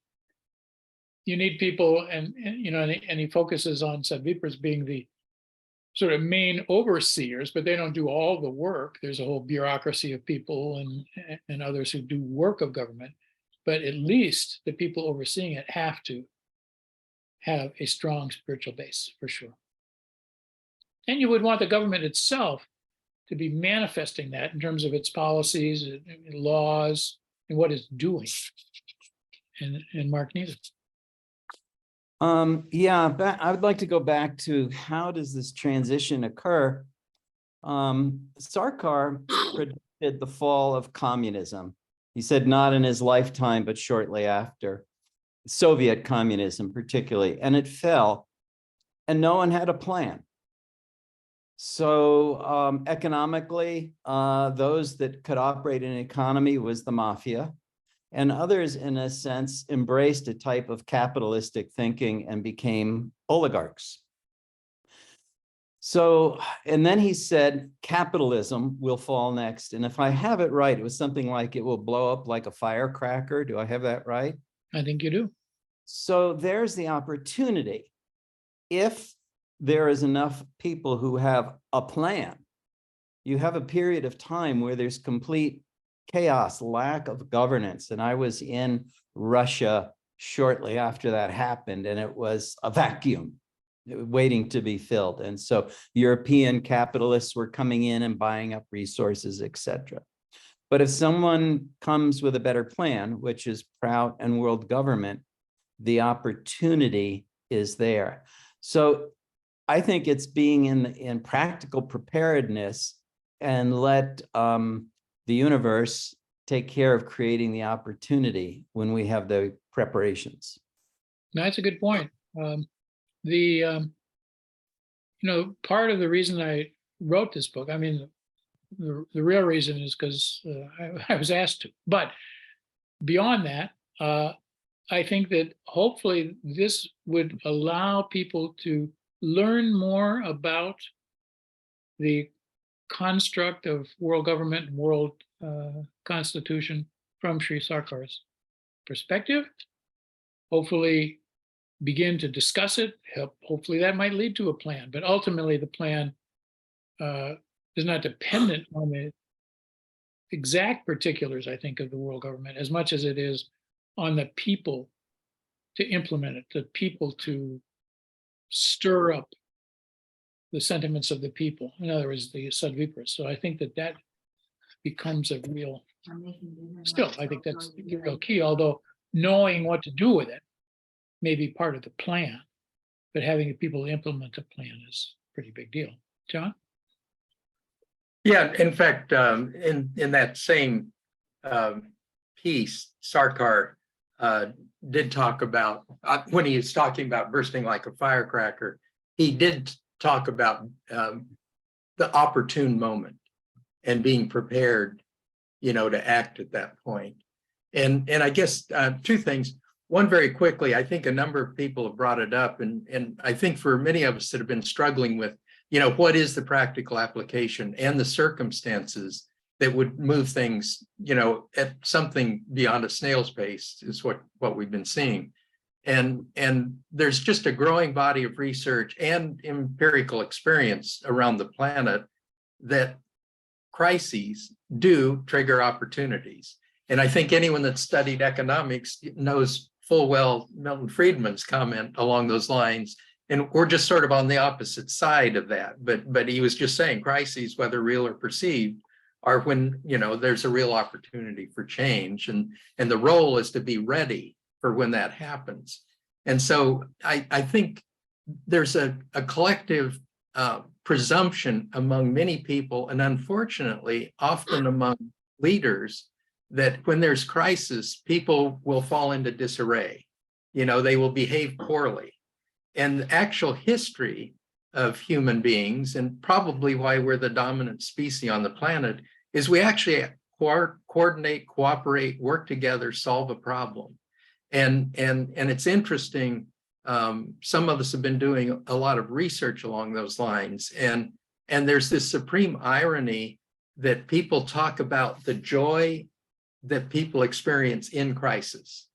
Speaker 2: You need people, and he focuses on Sadvipras being the sort of main overseers, but they don't do all the work. There's a whole bureaucracy of people and others who do work of government, but at least the people overseeing it have to have a strong spiritual base, for sure. And you would want the government itself to be manifesting that in terms of its policies, and laws, and what it's doing. And Mark neither.
Speaker 4: Yeah, I would like to go back to how does this transition occur? Sarkar predicted the fall of communism. He said not in his lifetime, but shortly after. Soviet communism particularly, and it fell, and no one had a plan. So economically, those that could operate an economy was the mafia, and others, in a sense, embraced a type of capitalistic thinking and became oligarchs. So, and then he said, capitalism will fall next. And if I have it right, it was something like it will blow up like a firecracker. Do I have that right?
Speaker 2: I think you do.
Speaker 4: So there's the opportunity. If there is enough people who have a plan, you have a period of time where there's complete chaos, lack of governance. And I was in Russia shortly after that happened, and it was a vacuum waiting to be filled. And so European capitalists were coming in and buying up resources, etc. But if someone comes with a better plan, which is Prout and world government, the opportunity is there. So I think it's being in practical preparedness and let the universe take care of creating the opportunity when we have the preparations.
Speaker 2: That's a good point. Part of the reason I wrote this book, I mean, the real reason is because I was asked to. But beyond that, I think that hopefully this would allow people to learn more about the construct of world government and world constitution from Sri Sarkar's perspective. Hopefully begin to discuss it. Hopefully that might lead to a plan, but ultimately the plan is not dependent on the exact particulars, I think, of the world government as much as it is on the people to implement it, the people to stir up the sentiments of the people. In other words, the Sadvipras. So I think that becomes a real, still, I think that's the real key, although knowing what to do with it may be part of the plan. but having the people implement a plan is a pretty big deal. John?
Speaker 1: Yeah, in fact, in that same piece, Sarkar did talk about, when he was talking about bursting like a firecracker, he did talk about the opportune moment and being prepared, to act at that point. And I guess two things. One, very quickly, I think a number of people have brought it up, and I think for many of us that have been struggling with, what is the practical application and the circumstances that would move things, at something beyond a snail's pace is what we've been seeing. And there's just a growing body of research and empirical experience around the planet that crises do trigger opportunities. And I think anyone that's studied economics knows full well Milton Friedman's comment along those lines. And we're just sort of on the opposite side of that. But he was just saying crises, whether real or perceived, are when, there's a real opportunity for change. And the role is to be ready for when that happens. And so I think there's a collective presumption among many people, and unfortunately, often among leaders, that when there's crisis, people will fall into disarray. They will behave poorly. And the actual history of human beings, and probably why we're the dominant species on the planet, is we actually coordinate, cooperate, work together, solve a problem. And it's interesting. Some of us have been doing a lot of research along those lines, and there's this supreme irony that people talk about the joy that people experience in crisis.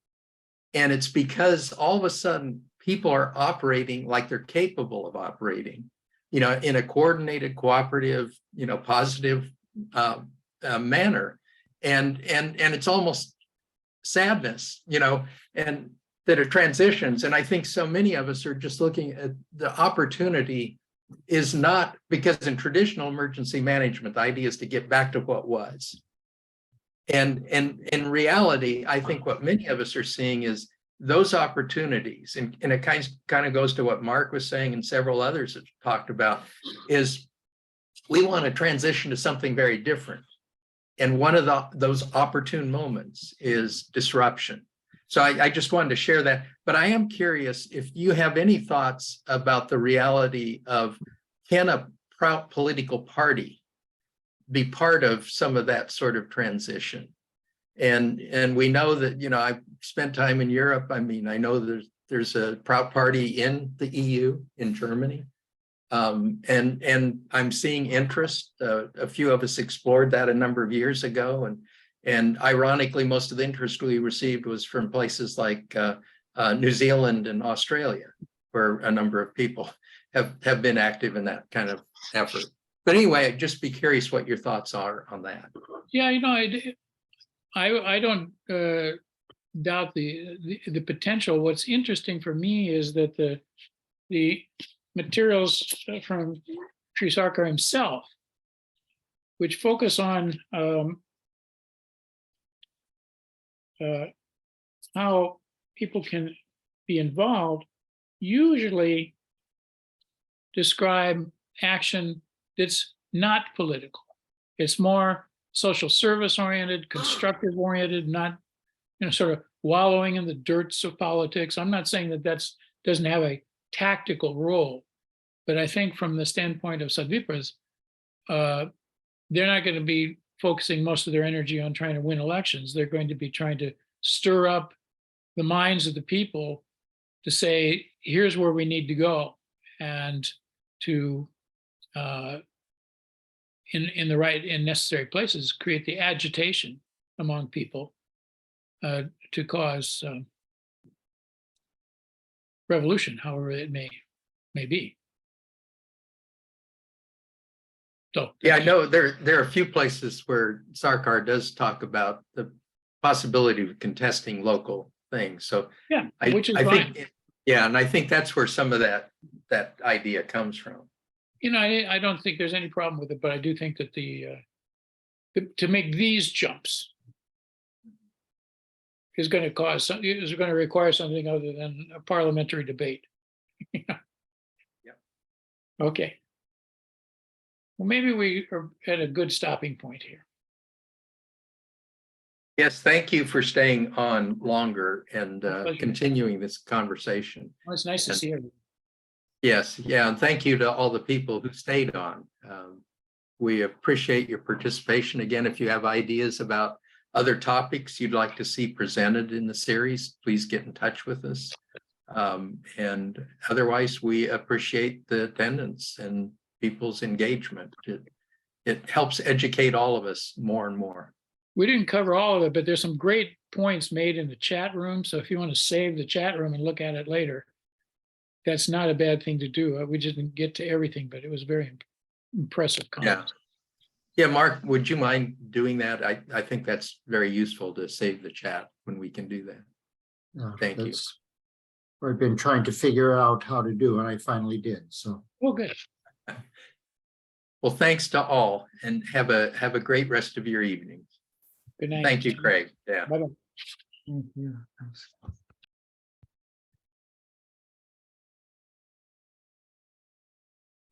Speaker 1: And it's because all of a sudden people are operating like they're capable of operating, in a coordinated, cooperative, positive manner. And it's almost sadness, and that it transitions. And I think so many of us are just looking at the opportunity is not, because in traditional emergency management, the idea is to get back to what was. And in reality, I think what many of us are seeing is those opportunities, and it kind of goes to what Mark was saying and several others have talked about, is we want to transition to something very different. And one of those opportune moments is disruption. So I just wanted to share that. But I am curious if you have any thoughts about the reality of, can a Prout political party be part of some of that sort of transition? And we know that, I've spent time in Europe. I mean, I know there's a Prout party in the EU, in Germany. And I'm seeing interest. A few of us explored that a number of years ago. And ironically, most of the interest we received was from places like New Zealand and Australia, where a number of people have been active in that kind of effort. But anyway, I'd just be curious what your thoughts are on that.
Speaker 2: Yeah, I don't doubt the potential. What's interesting for me is that the materials from Sri Sarkar himself, which focus on how people can be involved, usually describe action that's not political. It's more social service oriented, constructive oriented, not sort of wallowing in the dirts of politics. I'm not saying that doesn't have a tactical role, but I think from the standpoint of Sadvipas, they're not going to be focusing most of their energy on trying to win elections. They're going to be trying to stir up the minds of the people to say, here's where we need to go, and to in the right and necessary places create the agitation among people to cause revolution, however it may be. So
Speaker 1: yeah, I know there are a few places where Sarkar does talk about the possibility of contesting local things. So
Speaker 2: yeah, which is
Speaker 1: I
Speaker 2: fine.
Speaker 1: think, yeah, and I think that's where some of that idea comes from.
Speaker 2: I don't think there's any problem with it, but I do think that to make these jumps is going to require something other than a parliamentary debate. Okay. Well, maybe we are at a good stopping point here.
Speaker 1: Yes, thank you for staying on longer and
Speaker 2: pleasure.
Speaker 1: continuing this conversation.
Speaker 2: Well, it's nice to
Speaker 1: And-
Speaker 2: see everyone.
Speaker 1: Yes, yeah, and thank you to all the people who stayed on. We appreciate your participation. Again, if you have ideas about other topics you'd like to see presented in the series, please get in touch with us. And otherwise, we appreciate the attendance and people's engagement. It helps educate all of us more and more.
Speaker 2: We didn't cover all of it, but there's some great points made in the chat room. So if you want to save the chat room and look at it later, that's not a bad thing to do. We just didn't get to everything, but it was very impressive comments.
Speaker 1: Yeah, Mark, would you mind doing that? I think that's very useful to save the chat when we can do that. Thank you.
Speaker 3: That's what I've been trying to figure out how to do, and I finally did, so.
Speaker 2: Oh, good.
Speaker 1: Well, thanks to all, and have a great rest of your evening.
Speaker 2: Good night.
Speaker 1: Thank you, Craig. Yeah.
Speaker 2: Bye-bye.
Speaker 3: Thank you.